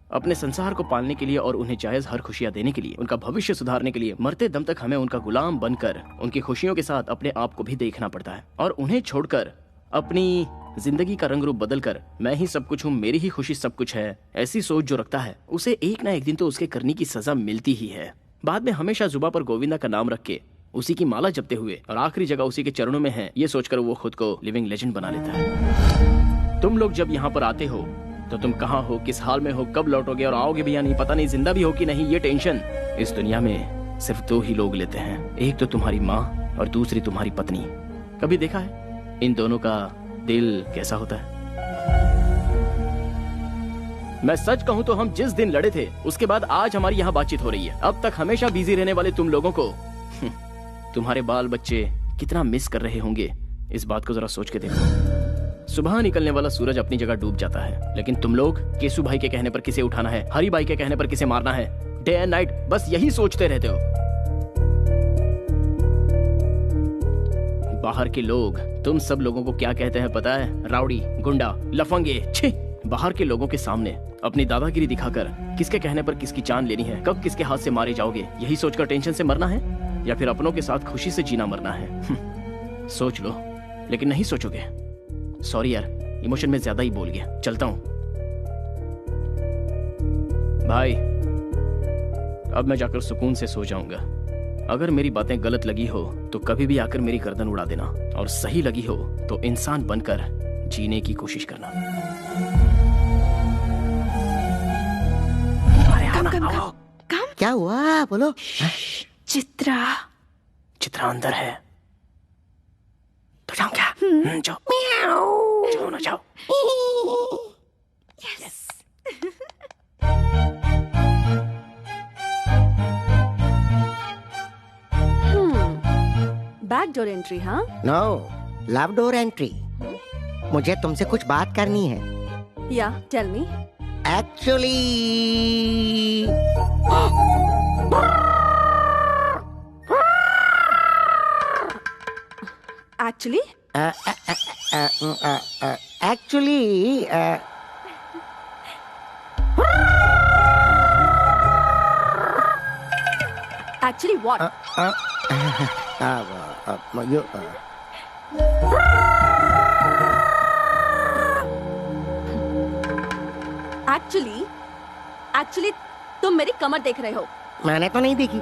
अपने संसार को पालने के लिए और उन्हें जायज हर खुशियाँ देने के लिए, उनका भविष्य सुधारने के लिए मरते दम तक हमें उनका गुलाम बनकर उनकी खुशियों के साथ अपने आप को भी देखना पड़ता है। और उन्हें छोड़कर अपनी जिंदगी का रंग रूप बदलकर मैं ही सब कुछ हूँ, मेरी ही खुशी सब कुछ है, ऐसी सोच जो रखता है उसे एक ना एक दिन तो उसके करने की सजा मिलती ही है। बाद में हमेशा जुबा पर गोविंदा का नाम रख के उसी की माला जपते हुए और आखिरी जगह उसी के चरणों में है, ये सोचकर वो खुद को लिविंग लेजेंड बना लेता है। तुम लोग जब यहाँ पर आते हो तो तुम कहाँ हो, किस हाल में हो, कब लौटोगे और आओगे भी या नहीं पता नहीं, जिंदा भी हो कि नहीं, ये टेंशन इस दुनिया में सिर्फ दो ही लोग लेते हैं, एक तो तुम्हारी माँ और दूसरी तुम्हारी पत्नी। कभी देखा है इन दोनों का दिल कैसा होता है? मैं सच कहूं तो हम जिस दिन लड़े थे उसके बाद आज हमारी यहाँ बातचीत हो रही है। अब तक हमेशा बिजी रहने वाले तुम लोगों को तुम्हारे बाल बच्चे कितना मिस कर रहे होंगे, इस बात को जरा सोच के देखो। सुबह निकलने वाला सूरज अपनी जगह डूब जाता है, लेकिन तुम लोग केशु भाई के कहने पर किसे उठाना है, हरी भाई के कहने पर किसे मारना है, डे एंड नाइट बस यही सोचते रहते हो। बाहर के लोग तुम सब लोगों को क्या कहते हैं पता है? राउडी, गुंडा, लफंगे। छी! बाहर के लोगों के सामने अपनी दादागिरी दिखाकर किसके कहने पर किसकी जान लेनी है, कब किसके हाथ से मारे जाओगे, यही सोचकर टेंशन से मरना है या फिर अपनों के साथ खुशी से जीना मरना है? सोच लो, लेकिन नहीं सोचोगे। सॉरी यार, इमोशन में ज्यादा ही बोल गया, चलता हूं। भाई अब मैं जाकर सुकून से सो जाऊंगा। अगर मेरी बातें गलत लगी हो तो कभी भी आकर मेरी गर्दन उड़ा देना, और सही लगी हो तो इंसान बनकर जीने की कोशिश करना। काम क्या हुआ बोलो? चित्रा अंदर है तो जाओ क्या? जाओ जाओ ना जाओ। यस। Back door entry? हाँ, नो, लव डोर एंट्री। मुझे तुमसे कुछ बात करनी है। Yeah tell me. Actually actually actually what? Actually तुम मेरी कमर देख रहे हो। मैंने तो नहीं देखी।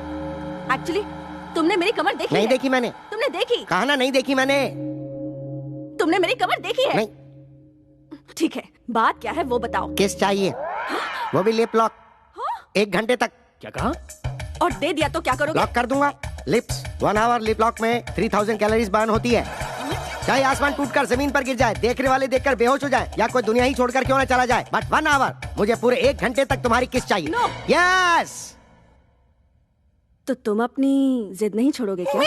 एक्चुअली तुमने मेरी कमर देखी? नहीं देखी मैंने। तुमने देखी? कहा ना नहीं देखी मैंने। तुमने मेरी कमर देखी है? नहीं। ठीक है, बात क्या है वो बताओ। किस चाहिए? वो भी लिप लॉक। 1 घंटे तक। क्या कहा? और दे दिया तो क्या करोगे? लॉक कर दूंगा। लिप्स 1 आवर लिप लॉक में 3000 कैलोरीज बर्न होती है। चाहे आसमान टूटकर जमीन पर गिर जाए, देखने वाले देखकर बेहोश हो जाए, या कोई दुनिया ही छोड़कर क्यों ना चला जाए, बट 1 आवर, मुझे पूरे 1 घंटे तक तुम्हारी किस चाहिए। No. यस। तो तुम अपनी जिद नहीं छोड़ोगे क्या?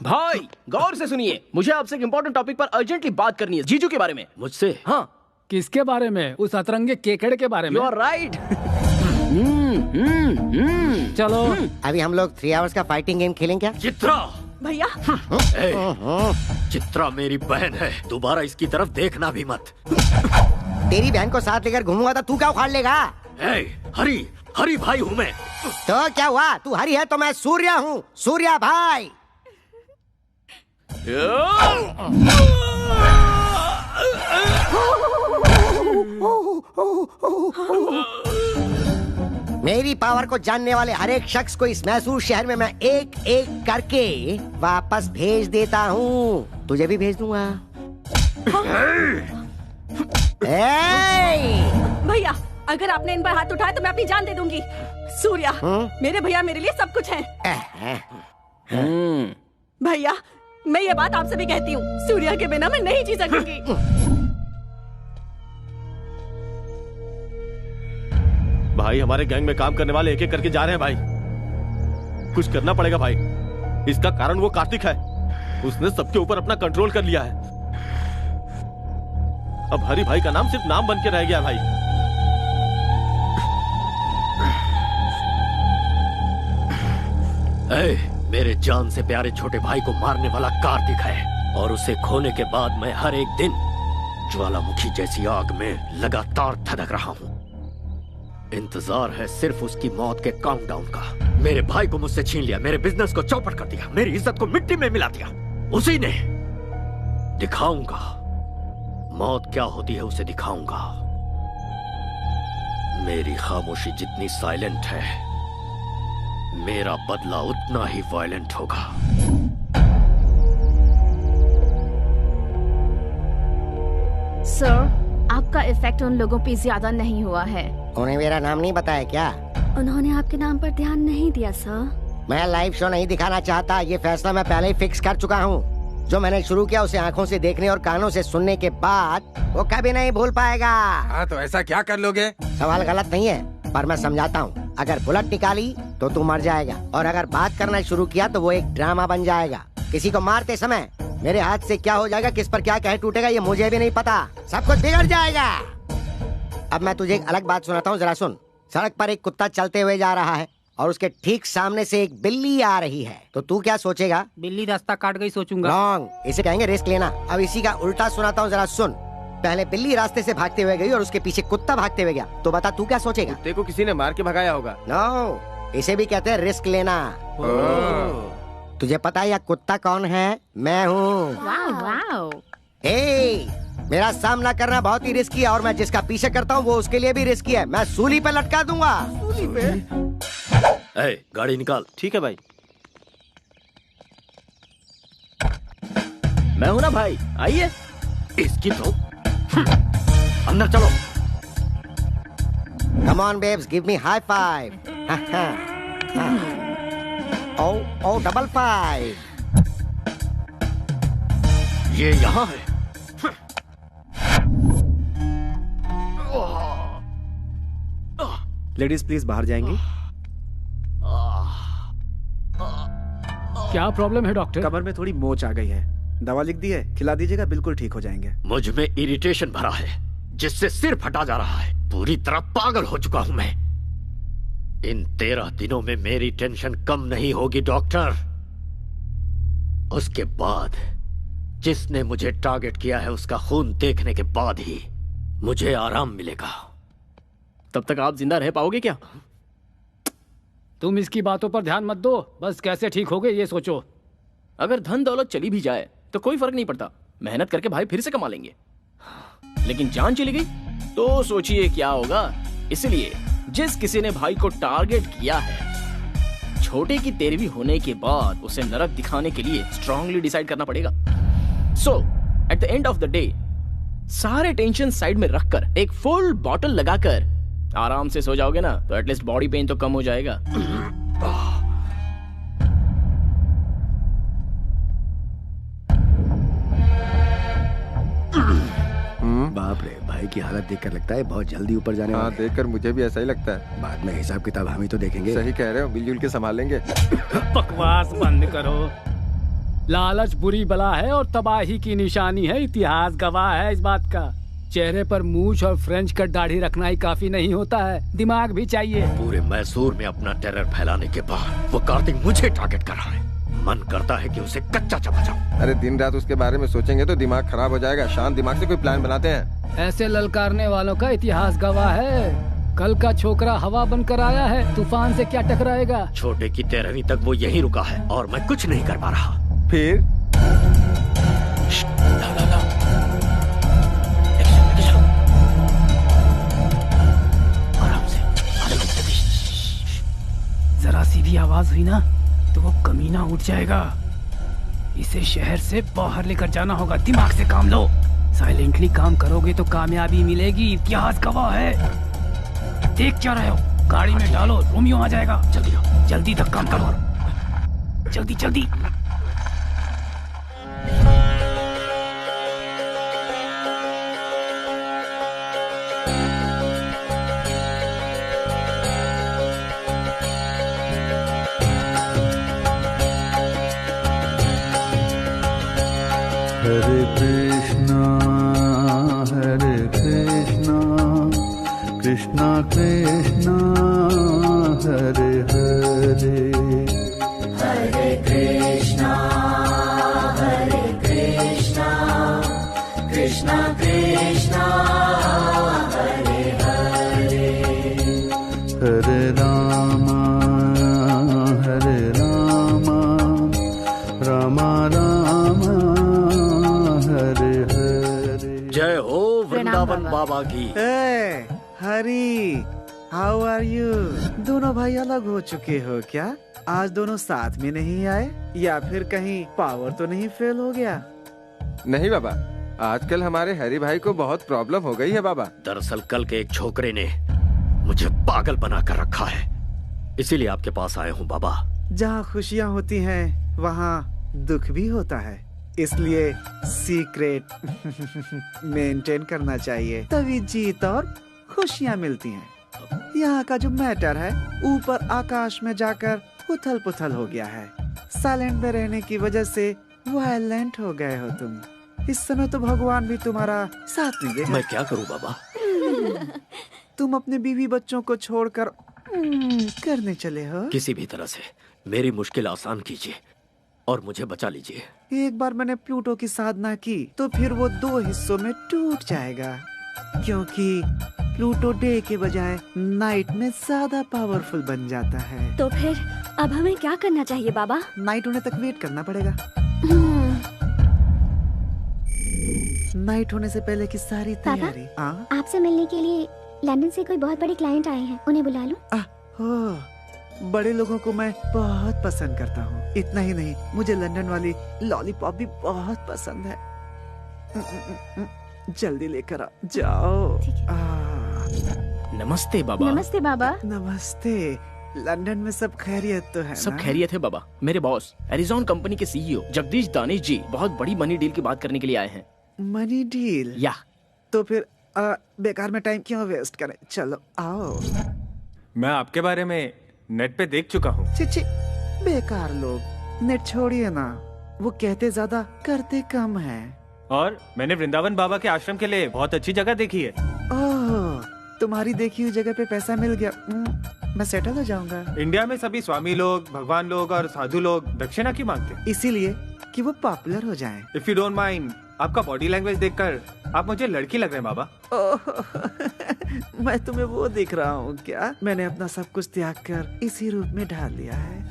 भाई गौर से सुनिए, मुझे आपसे एक इम्पोर्टेंट टॉपिक पर अर्जेंटली बात करनी है, जीजू के बारे में। मुझसे? हाँ। किसके बारे में? उस अतरंगे केकड़े के बारे में? You are right. चलो अभी हम लोग 3 आवर्स का फाइटिंग गेम खेलें क्या? चित्रा भैया। चित्रा मेरी बहन है, दोबारा इसकी तरफ देखना भी मत। तेरी बहन को साथ लेकर घूमूंगा तो तू क्या उखाड़ लेगा? हरी भाई हूँ मैं। तो क्या हुआ? तू हरी है तो मैं सूर्या हूँ, सूर्या भाई। मेरी पावर को जानने वाले हर एक शख्स को इस मैसूर शहर में मैं एक एक करके वापस भेज देता हूँ। तुझे भी भेज दूंगा। भैया, अगर आपने इन पर हाथ उठाया तो मैं अपनी जान दे दूंगी। सूर्या, मेरे भैया मेरे लिए सब कुछ है। भैया, मैं ये बात आपसे भी कहती हूँ, सूर्या के बिना मैं नहीं जी सकूंगी। भाई, हमारे गैंग में काम करने वाले एक एक करके जा रहे हैं भाई। कुछ करना पड़ेगा भाई। इसका कारण वो कार्तिक है। उसने सबके ऊपर अपना कंट्रोल कर लिया है। अब हरि भाई का नाम सिर्फ नाम बन के रह गया भाई। मेरे जान से प्यारे छोटे भाई को मारने वाला कार्तिक है, और उसे खोने के बाद मैं हर एक दिन ज्वालामुखी जैसी आग में लगातार धधक रहा हूँ। इंतजार है सिर्फ उसकी मौत के काउंटडाउन का। मेरे भाई को मुझसे छीन लिया, मेरे बिजनेस को चौपट कर दिया, मेरी इज्जत को मिट्टी में मिला दिया। उसी ने दिखाऊंगा मौत क्या होती है, उसे दिखाऊंगा। मेरी खामोशी जितनी साइलेंट है, मेरा बदला उतना ही वायलेंट होगा। सर, आपका इफेक्ट उन लोगों पे ज्यादा नहीं हुआ है। उन्हें मेरा नाम नहीं बताया क्या? उन्होंने आपके नाम पर ध्यान नहीं दिया सर। मैं लाइव शो नहीं दिखाना चाहता। ये फैसला मैं पहले ही फिक्स कर चुका हूँ। जो मैंने शुरू किया उसे आंखों से देखने और कानों से सुनने के बाद वो कभी नहीं भूल पाएगा। हाँ, तो ऐसा क्या कर लोगे? सवाल गलत नहीं है, पर मैं समझाता हूँ। अगर बुलेट निकाली तो तू मर जाएगा, और अगर बात करना शुरू किया तो वो एक ड्रामा बन जाएगा। किसी को मारते समय मेरे हाथ से क्या हो जाएगा, किस पर क्या कह टूटेगा, ये मुझे भी नहीं पता। सब कुछ बिगड़ जाएगा। अब मैं तुझे एक अलग बात सुनाता हूँ, जरा सुन। सड़क पर एक कुत्ता चलते हुए जा रहा है और उसके ठीक सामने से एक बिल्ली आ रही है, तो तू क्या सोचेगा? बिल्ली रास्ता काट गई सोचूंगा। रॉन्ग, इसे कहेंगे रिस्क लेना। अब इसी का उल्टा सुनाता हूँ, जरा सुन। पहले बिल्ली रास्ते से भागते हुए गई और उसके पीछे कुत्ता भागते हुए गया, तो बता तू क्या सोचेगा? कुत्ते को किसी ने मार के भगाया होगा। नो, इसे भी कहते हैं रिस्क लेना। तुझे पता है यह कुत्ता कौन है? मैं हूँ। मेरा सामना करना बहुत ही रिस्की है, और मैं जिसका पीछे करता हूँ वो उसके लिए भी रिस्की है। मैं सूली पे लटका दूंगा। सूली पे? गाड़ी निकाल। ठीक है भाई। मैं हूं ना भाई, आइए। इसकी तो अंदर चलो। Come on babes, give me high five. Oh, double five. ये यहाँ है। लेडीज प्लीज बाहर जाएंगी। क्या प्रॉब्लम है डॉक्टर? कमर में थोड़ी मोच आ गई है, दवा लिख दी है, खिला दीजिएगा, बिल्कुल ठीक हो जाएंगे। मुझ में इरिटेशन भरा है, जिससे सिर फटा जा रहा है। पूरी तरह पागल हो चुका हूं मैं। इन 13 दिनों में मेरी टेंशन कम नहीं होगी डॉक्टर। उसके बाद जिसने मुझे टारगेट किया है उसका खून देखने के बाद ही मुझे आराम मिलेगा। तब तक आप जिंदा रह पाओगे क्या? तुम इसकी बातों पर ध्यान मत दो, बस कैसे ठीक हो गए ये सोचो। अगर धन दौलत चली भी जाए तो कोई फर्क नहीं पड़ता, मेहनत करके भाई फिर से कमा लेंगे। लेकिन जान चली गई तो सोचिए क्या होगा। इसलिए जिस किसी ने भाई को टारगेट किया है, छोटे की 13वीं होने के बाद उसे नरक दिखाने के लिए स्ट्रांगली डिसाइड करना पड़ेगा। So at the end of the day सारे टेंशन साइड में रखकर एक फुल बॉटल लगाकर आराम से सो जाओगे ना, तो एटलीस्ट बॉडी पेन तो कम हो जाएगा। बाप रे, भाई की हालत देखकर लगता है बहुत जल्दी ऊपर जाने वाला है। देखकर मुझे भी ऐसा ही लगता है। बाद में हिसाब किताब हम ही तो देखेंगे। सही कह रहे हो, मिलजुल के संभाल लेंगे। बकवास बंद करो। लालच बुरी बला है और तबाही की निशानी है। इतिहास गवाह है इस बात का। चेहरे पर मूछ और फ्रेंच कट दाढ़ी रखना ही काफी नहीं होता है, दिमाग भी चाहिए। पूरे मैसूर में अपना टेरर फैलाने के बाद वो कार्तिक मुझे टारगेट कर रहा है। मन करता है कि उसे कच्चा चबा जाऊं। अरे दिन रात उसके बारे में सोचेंगे तो दिमाग खराब हो जाएगा। शांत दिमाग से कोई प्लान बनाते हैं। ऐसे ललकारने वालों का इतिहास गवाह है। कल का छोकरा हवा बनकर आया है, तूफान से क्या टकराएगा। छोटे की 13वीं तक वो यहीं रुका है और मैं कुछ नहीं कर पा रहा। फिर आराम से। भी आवाज हुई ना तो वो कमीना उठ जाएगा। इसे शहर से बाहर लेकर जाना होगा। दिमाग से काम लो। साइलेंटली काम करोगे तो कामयाबी मिलेगी, इतिहास गवाह है। देख क्या रहे हो? गाड़ी में डालो, रोमियो आ जाएगा। जल्दी आओ, जल्दी धक्का मत मारो, जल्दी जल्दी। हरे कृष्णा कृष्णा कृष्णा हरे हरे, हरे कृष्णा कृष्णा कृष्णा हरे हरे, हरे रामा रामा रामा हरे हरे। जय हो वृंदावन बाबा की। हरी, हाउ आर यू? दोनों भाई अलग हो चुके हो क्या? आज दोनों साथ में नहीं आए या फिर कहीं पावर तो नहीं फेल हो गया? नहीं बाबा, आजकल हमारे हरी भाई को बहुत प्रॉब्लम हो गई है बाबा। दरअसल कल के एक छोकरे ने मुझे पागल बना कर रखा है, इसीलिए आपके पास आया हूँ बाबा। जहाँ खुशियाँ होती हैं वहाँ दुख भी होता है, इसलिए सीक्रेट मेंटेन करना चाहिए, तभी जीत और खुशियाँ मिलती हैं। यहाँ का जो मैटर है ऊपर आकाश में जाकर उथल पुथल हो गया है। साइलेंट में रहने की वजह से वायलेंट हो गए हो तुम। इस समय तो भगवान भी तुम्हारा साथ नहीं देगा। मैं क्या करूँ बाबा? तुम अपने बीवी बच्चों को छोड़कर करने चले हो। किसी भी तरह से मेरी मुश्किल आसान कीजिए और मुझे बचा लीजिए। एक बार मैंने प्लूटो की साधना की तो फिर वो 2 हिस्सों में टूट जाएगा, क्योंकि प्लूटो डे के बजाय नाइट में ज्यादा पावरफुल बन जाता है। तो फिर अब हमें क्या करना चाहिए बाबा? नाइट होने तक वेट करना पड़ेगा। नाइट होने से पहले की सारी तैयारी। आपसे मिलने के लिए लंदन से कोई बहुत बड़े क्लाइंट आए हैं, उन्हें बुला लूं? बड़े लोगों को मैं बहुत पसंद करता हूँ। इतना ही नहीं, मुझे लंदन वाली लॉलीपॉप भी बहुत पसंद है। जल्दी लेकर आ जाओ। नमस्ते बाबा। नमस्ते बाबा। नमस्ते। लंदन में सब खैरियत तो है सब ना? खैरियत है बाबा। मेरे बॉस एरिजॉन कंपनी के सीईओ जगदीश दानिश जी बहुत बड़ी मनी डील की बात करने के लिए आए हैं। Money deal? या तो फिर बेकार में टाइम क्यों वेस्ट करें, चलो आओ। मैं आपके बारे में नेट पे देख चुका हूँ। चिची, बेकार लोग, नेट छोड़िए ना, वो कहते ज्यादा करते कम है। और मैंने वृंदावन बाबा के आश्रम के लिए बहुत अच्छी जगह देखी है। ओह, तुम्हारी देखी हुई जगह पे पैसा मिल गया, मैं सेटल हो जाऊंगा। इंडिया में सभी स्वामी लोग, भगवान लोग और साधु लोग दक्षिणा क्यों मांगते हैं? इसीलिए कि वो पॉपुलर हो जाएं। इफ यू डोंट माइंड, आपका बॉडी लैंग्वेज देखकर आप मुझे लड़की लग रहे हैं बाबा। मैं तुम्हें वो दिख रहा हूँ क्या? मैंने अपना सब कुछ त्याग कर इसी रूप में ढाल लिया है।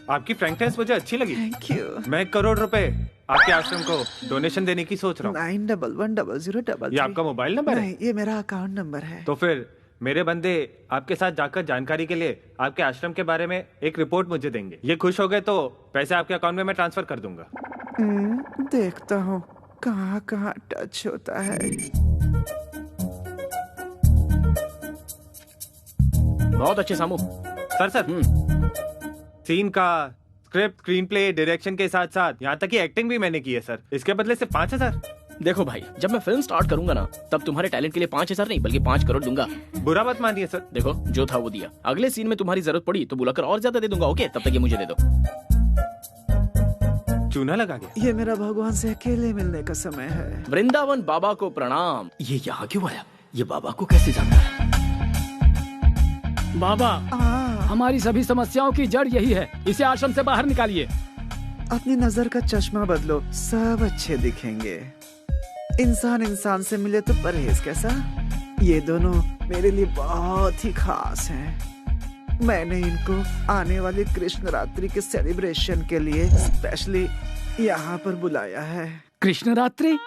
आपकी फ्रैंकनेस मुझे अच्छी लगी। Thank you. मैं 1 करोड़ रुपए आपके आश्रम को डोनेशन देने की सोच रहा हूँ। 911003। ये आपका मोबाइल नंबर है? ये मेरा अकाउंट नंबर है। तो फिर मेरे बंदे आपके साथ जाकर जानकारी के लिए आपके आश्रम के बारे में एक रिपोर्ट मुझे देंगे। ये खुश हो गए तो पैसे आपके अकाउंट में मैं ट्रांसफर कर दूंगा। देखता हूँ कहाँ कहाँ टच होता है। बहुत अच्छे सामू। सर सीन का स्क्रिप्ट, स्क्रीन प्ले, डायरेक्शन के साथ साथ यहाँ तक कि एक्टिंग भी मैंने की है सर। इसके बदले सिर्फ 5,000। देखो भाई, जब मैं फिल्म स्टार्ट करूंगा ना तब तुम्हारे टैलेंट के लिए 5,000 नहीं बल्कि 5 करोड़ दूंगा। बुरा मत मानिए सर। देखो जो था वो दिया। अगले सीन में तुम्हारी जरूरत पड़ी तो बुलाकर और ज्यादा दे दूंगा। ओके, तब तक ये मुझे दे दो। चूना लगा गया। ये मेरा भगवान से अकेले मिलने का समय है। वृंदावन बाबा को प्रणाम। ये यहाँ क्यों आया? ये बाबा को कैसे जानता है? बाबा, हमारी सभी समस्याओं की जड़ यही है, इसे आश्रम से बाहर निकालिए। अपनी नजर का चश्मा बदलो, सब अच्छे दिखेंगे। इंसान इंसान से मिले तो परहेज कैसा? ये दोनों मेरे लिए बहुत ही खास हैं। मैंने इनको आने वाली कृष्ण रात्रि के सेलिब्रेशन के लिए स्पेशली यहाँ पर बुलाया है। कृष्ण रात्रि?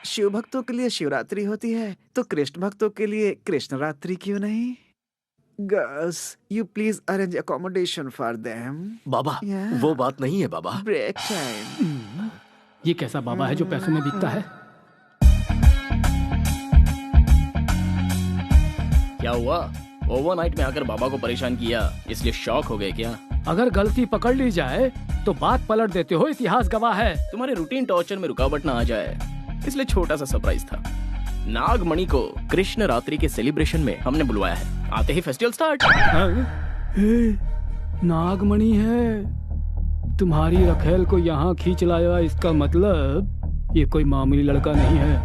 शिव भक्तों के लिए शिवरात्रि होती है, तो कृष्ण भक्तों के लिए कृष्ण रात्रि क्यों नहीं? Gus, you please arrange accommodation for them. Baba, Yeah. वो बात नहीं है बाबा। Break time. ये कैसा बाबा है जो पैसों में बिकता है? क्या हुआ? ओवरनाइट में आकर बाबा को परेशान किया, इसलिए शॉक हो गए क्या? अगर गलती पकड़ ली जाए तो बात पलट देते हो, इतिहास गवाह है। तुम्हारे रूटीन टॉर्चर में रुकावट ना आ जाए, इसलिए छोटा सा सरप्राइज था। नागमणि को कृष्ण रात्रि के सेलिब्रेशन में हमने बुलवाया है। आते ही फेस्टिवल स्टार्ट। नागमणि है, तुम्हारी रखेल को यहाँ खींच लाया, इसका मतलब ये कोई मामूली लड़का नहीं है।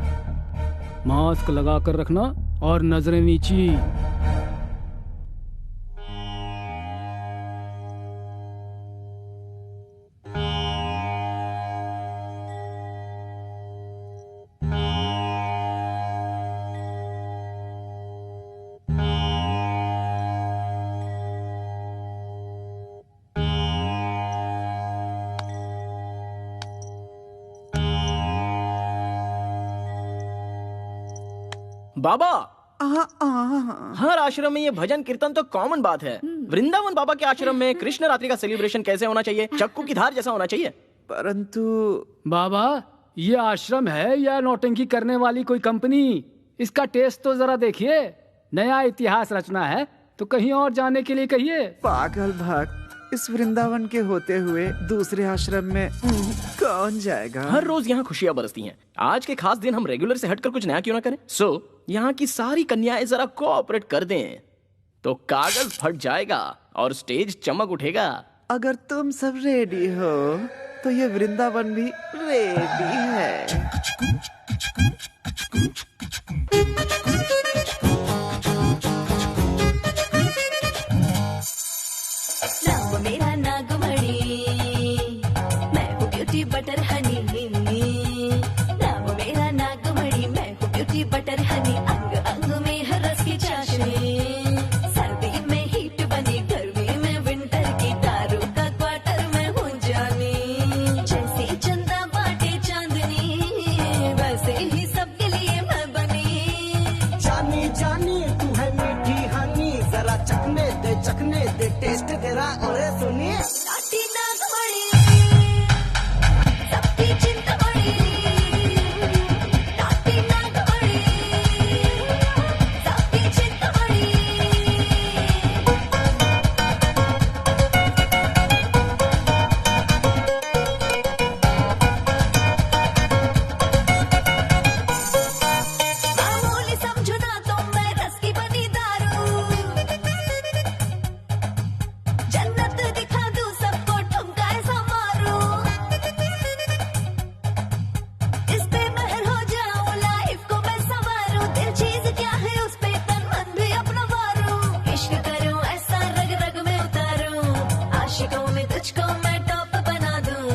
मास्क लगा कर रखना और नजरें नीची। बाबा, हर आश्रम में ये भजन कीर्तन तो कॉमन बात है। वृंदावन बाबा के आश्रम में कृष्ण रात्रि का सेलिब्रेशन कैसे होना चाहिए? चक्कू की धार जैसा होना चाहिए। परंतु बाबा, ये आश्रम है या नौटंकी करने वाली कोई कंपनी? इसका टेस्ट तो जरा देखिए। नया इतिहास रचना है तो कहीं और जाने के लिए कहिए। पागल भक्त, इस वृंदावन के होते हुए दूसरे आश्रम में कौन जाएगा? हर रोज यहाँ खुशियाँ बरसती हैं। आज के खास दिन हम रेगुलर से हटकर कुछ नया क्यों ना करें? यहाँ की सारी कन्याएं जरा कोऑपरेट कर दें तो कागज फट जाएगा और स्टेज चमक उठेगा। अगर तुम सब रेडी हो तो ये वृंदावन भी रेडी है। नाम मेरा नागमणि, मैं हूँ ब्यूटी बटर हनी। नाम मेरा नागमणि, मैं हूँ ब्यूटी बटर हनी। अंग अंग में है रस की चाशनी, सर्दी में हीट बनी, गर्मी में विंटर की, दारू का क्वार्टर में हूँ जानी। जैसे चंदा बाटे चांदनी, वैसे ही सबके लिए मैं बनी। जानी जानी तू है मीठी हनी, जरा चखने दे टेस्ट तेरा। और सुनिए नाटी नागमणि, सबकी चिंतामणि। नाटी नागमणि, सबकी चिंतामणि। मामूली समझो ना तो मैं रस की बनी दारू। जन्नत दिखा दूं सबको, ठुमका ऐसा मारूं। इस पे महर हो जाऊं, लाइफ को मैं संवारूं। दिल चीज क्या है उस पे तन मन भी अपना वारूं। इश्क करूं ऐसा रग रग में उतारूं, आशिकों में तुझको मैं टॉप बना दूं।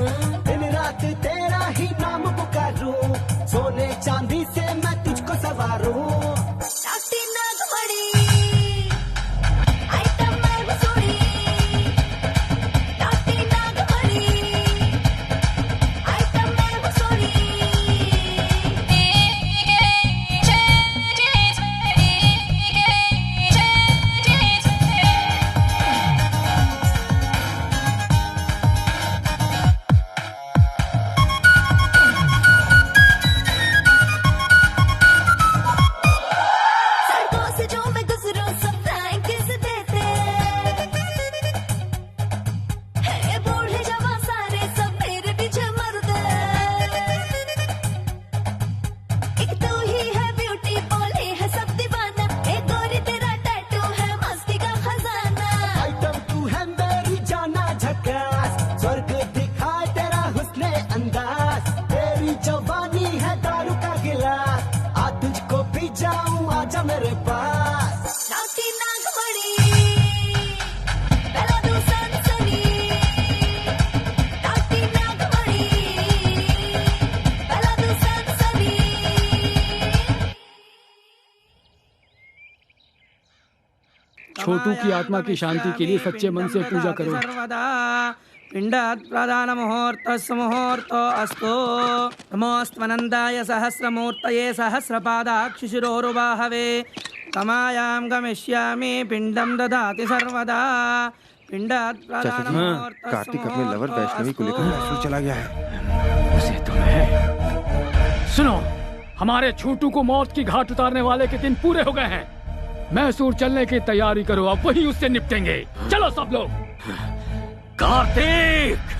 दिन रात तेरा ही नाम पुकारूं, सोने चांदी से मैं तुझको सवारूं। नाटी नागमणि, आइटम मैं वसूली। नाटी नागमणि, आइटम मैं वसूली। सड़कों से जो मैं गुजरूं सब फ्लाइंग किस देते हैं। बूढ़े जवान सारे सब मेरे पीछे मरते। एक तू ही है ब्यूटी, बोले है सब दीवाना। एक गोरी तेरा टैटू है मस्ती का खजाना। आइटम तू है मेरी जाना झकास, स्वर्ग दिखाए तेरा हुस्ने अंदाज। तेरी जवानी है दारू का गिलास, आ तुझको पी जाऊं, आजा मेरे पास। नाटी नागमणि, पहला तू सनसनी। नाटी नागमणि, पहला तू सनसनी। छोटू की आत्मा की शांति के लिए सच्चे मन से पूजा करो। सर्वदा पिंडात् प्रधान मुहूर्तस्य मुहूर्तो अस्तु। नमोऽस्त्वनन्दाय सहस्रमूर्तये सहस्रपादाक्षिशिरोरुबाहवे। तमायां गमिष्यामि पिंडम ददाति सर्वदा पिंडात् प्रधानमुहूर्तः कार्तिक अपने लवर वैष्णवी को लेकर मैसूर चला गया है। उसे तुम्हें सुनो, हमारे छोटू को मौत की घाट उतारने वाले के दिन पूरे हो गए हैं। मैसूर चलने की तैयारी करो, अब वही उससे निपटेंगे। चलो सब लोग। कार्तिक!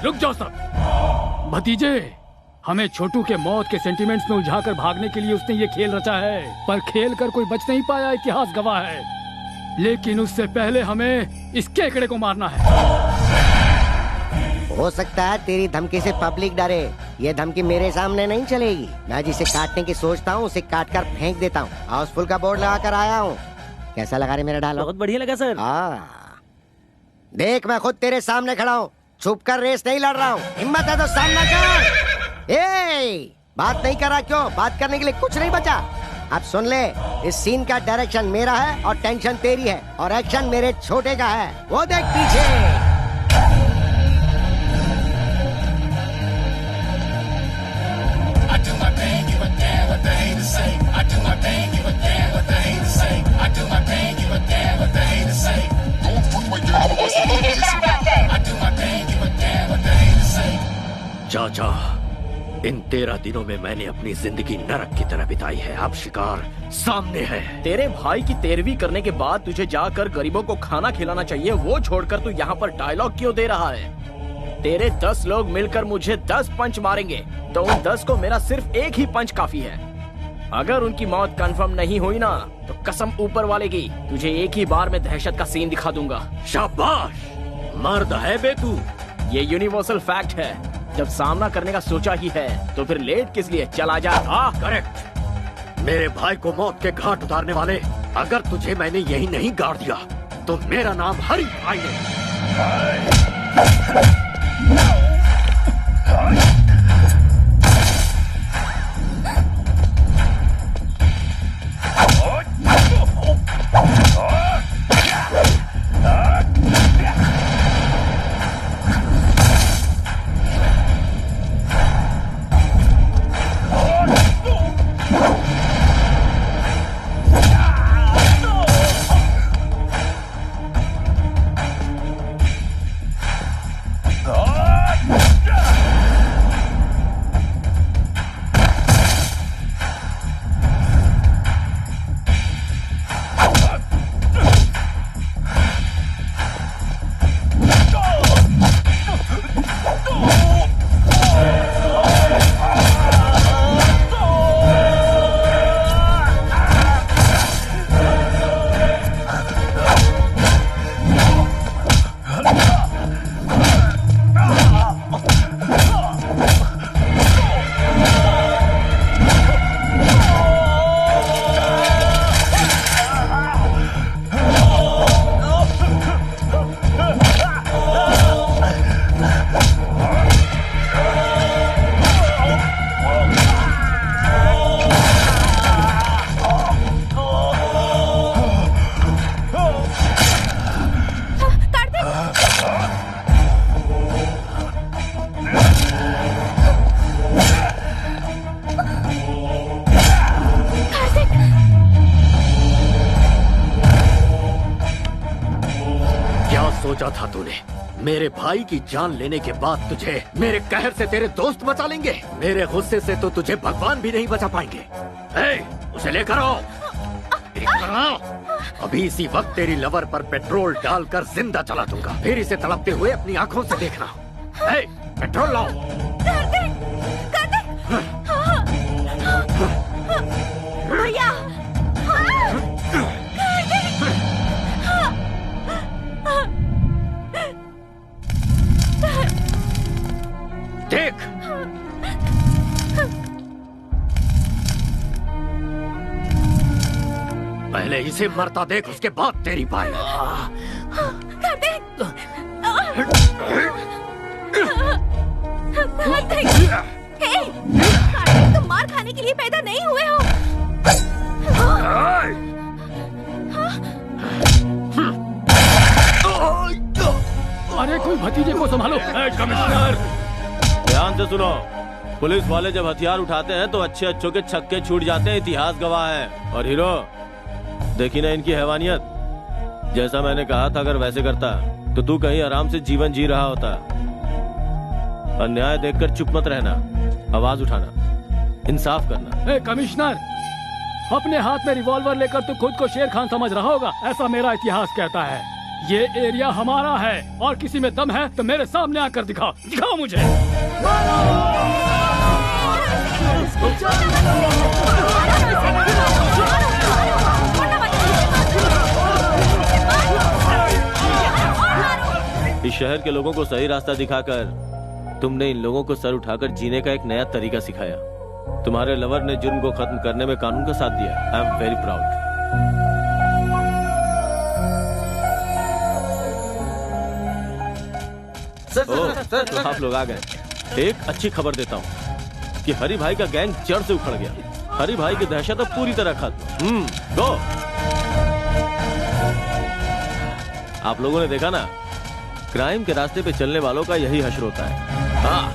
रुक जाओ सब। भतीजे, हमें छोटू के मौत के सेंटिमेंट्स में उलझाकर भागने के लिए उसने ये खेल रचा है, पर खेल कर कोई बच नहीं पाया, इतिहास गवाह है। लेकिन उससे पहले हमें इस केकड़े को मारना है। हो सकता है तेरी धमकी से पब्लिक डरे। ये धमकी मेरे सामने नहीं चलेगी। मैं जिसे काटने की सोचता हूँ उसे काट कर फेंक देता हूँ। हाउसफुल का बोर्ड लगा कर आया हूँ। कैसा लगा रे मेरा डायलॉग? बहुत बढ़िया लगा सर। देख, मैं खुद तेरे सामने खड़ा हूँ, छुप कर रेस नहीं लड़ रहा हूँ। हिम्मत है तो सामना कर। बात नहीं कर रहा क्यों? बात करने के लिए कुछ नहीं बचा। अब सुन ले, इस सीन का डायरेक्शन मेरा है और टेंशन तेरी है, और एक्शन मेरे छोटे का है। वो देख पीछे। चाचा, इन 13 दिनों में मैंने अपनी जिंदगी नरक की तरह बिताई है। अब शिकार सामने है। तेरे भाई की 13वीं करने के बाद तुझे जाकर गरीबों को खाना खिलाना चाहिए। वो छोड़कर तू यहाँ पर डायलॉग क्यों दे रहा है? तेरे 10 लोग मिलकर मुझे 10 पंच मारेंगे, तो उन 10 को मेरा सिर्फ एक ही पंच काफी है। अगर उनकी मौत कंफर्म नहीं हुई ना, तो कसम ऊपर वाले की, तुझे एक ही बार में दहशत का सीन दिखा दूंगा। शाबाश, मर्द है बे तू। ये यूनिवर्सल फैक्ट है। जब सामना करने का सोचा ही है तो फिर लेट किस लिए? चला जा। करेक्ट। मेरे भाई को मौत के घाट उतारने वाले, अगर तुझे मैंने यही नहीं गाड़ दिया तो मेरा नाम हरि भाई है। सोचा था तूने मेरे भाई की जान लेने के बाद तुझे मेरे कहर से तेरे दोस्त बचा लेंगे? मेरे गुस्से से तो तुझे भगवान भी नहीं बचा पाएंगे। उसे लेकर आओ। अभी इसी वक्त तेरी लवर पर पेट्रोल डालकर जिंदा चला दूंगा, फिर इसे तड़पते हुए अपनी आंखों से देखना। पेट्रोल लाओ। भैया देख, पहले पहले इसे मरता देख, उसके बाद तेरी पाई। कार्तिक! कार्तिक! हे! कार्तिक, तुम मार खाने के लिए पैदा नहीं हुए हो। अरे कोई भतीजे को संभालो। कमिश्नर, ध्यान से सुनो। पुलिस वाले जब हथियार उठाते हैं तो अच्छे अच्छों के छक्के छूट जाते हैं, इतिहास गवाह है। और हीरो, देखी ना इनकी हैवानियत। जैसा मैंने कहा था, अगर वैसे करता तो तू कहीं आराम से जीवन जी रहा होता। अन्याय देखकर चुप मत रहना, आवाज उठाना, इंसाफ करना। कमिश्नर, अपने हाथ में रिवॉल्वर लेकर तू खुद को शेर खान समझ रहा होगा, ऐसा मेरा इतिहास कहता है। ये एरिया हमारा है और किसी में दम है तो मेरे सामने आकर दिखाओ, दिखाओ मुझे। इस शहर के लोगों को सही रास्ता दिखाकर तुमने इन लोगों को सर उठाकर जीने का एक नया तरीका सिखाया। तुम्हारे लवर ने जुर्म को खत्म करने में कानून का साथ दिया। I am very proud. तो आप लोग आ गए। एक अच्छी खबर देता हूँ कि हरी भाई का गैंग जड़ से उखड़ गया। हरी भाई की दहशत अब पूरी तरह खत्म। गो। आप लोगों ने देखा ना, क्राइम के रास्ते पे चलने वालों का यही हश्र होता है। हाँ,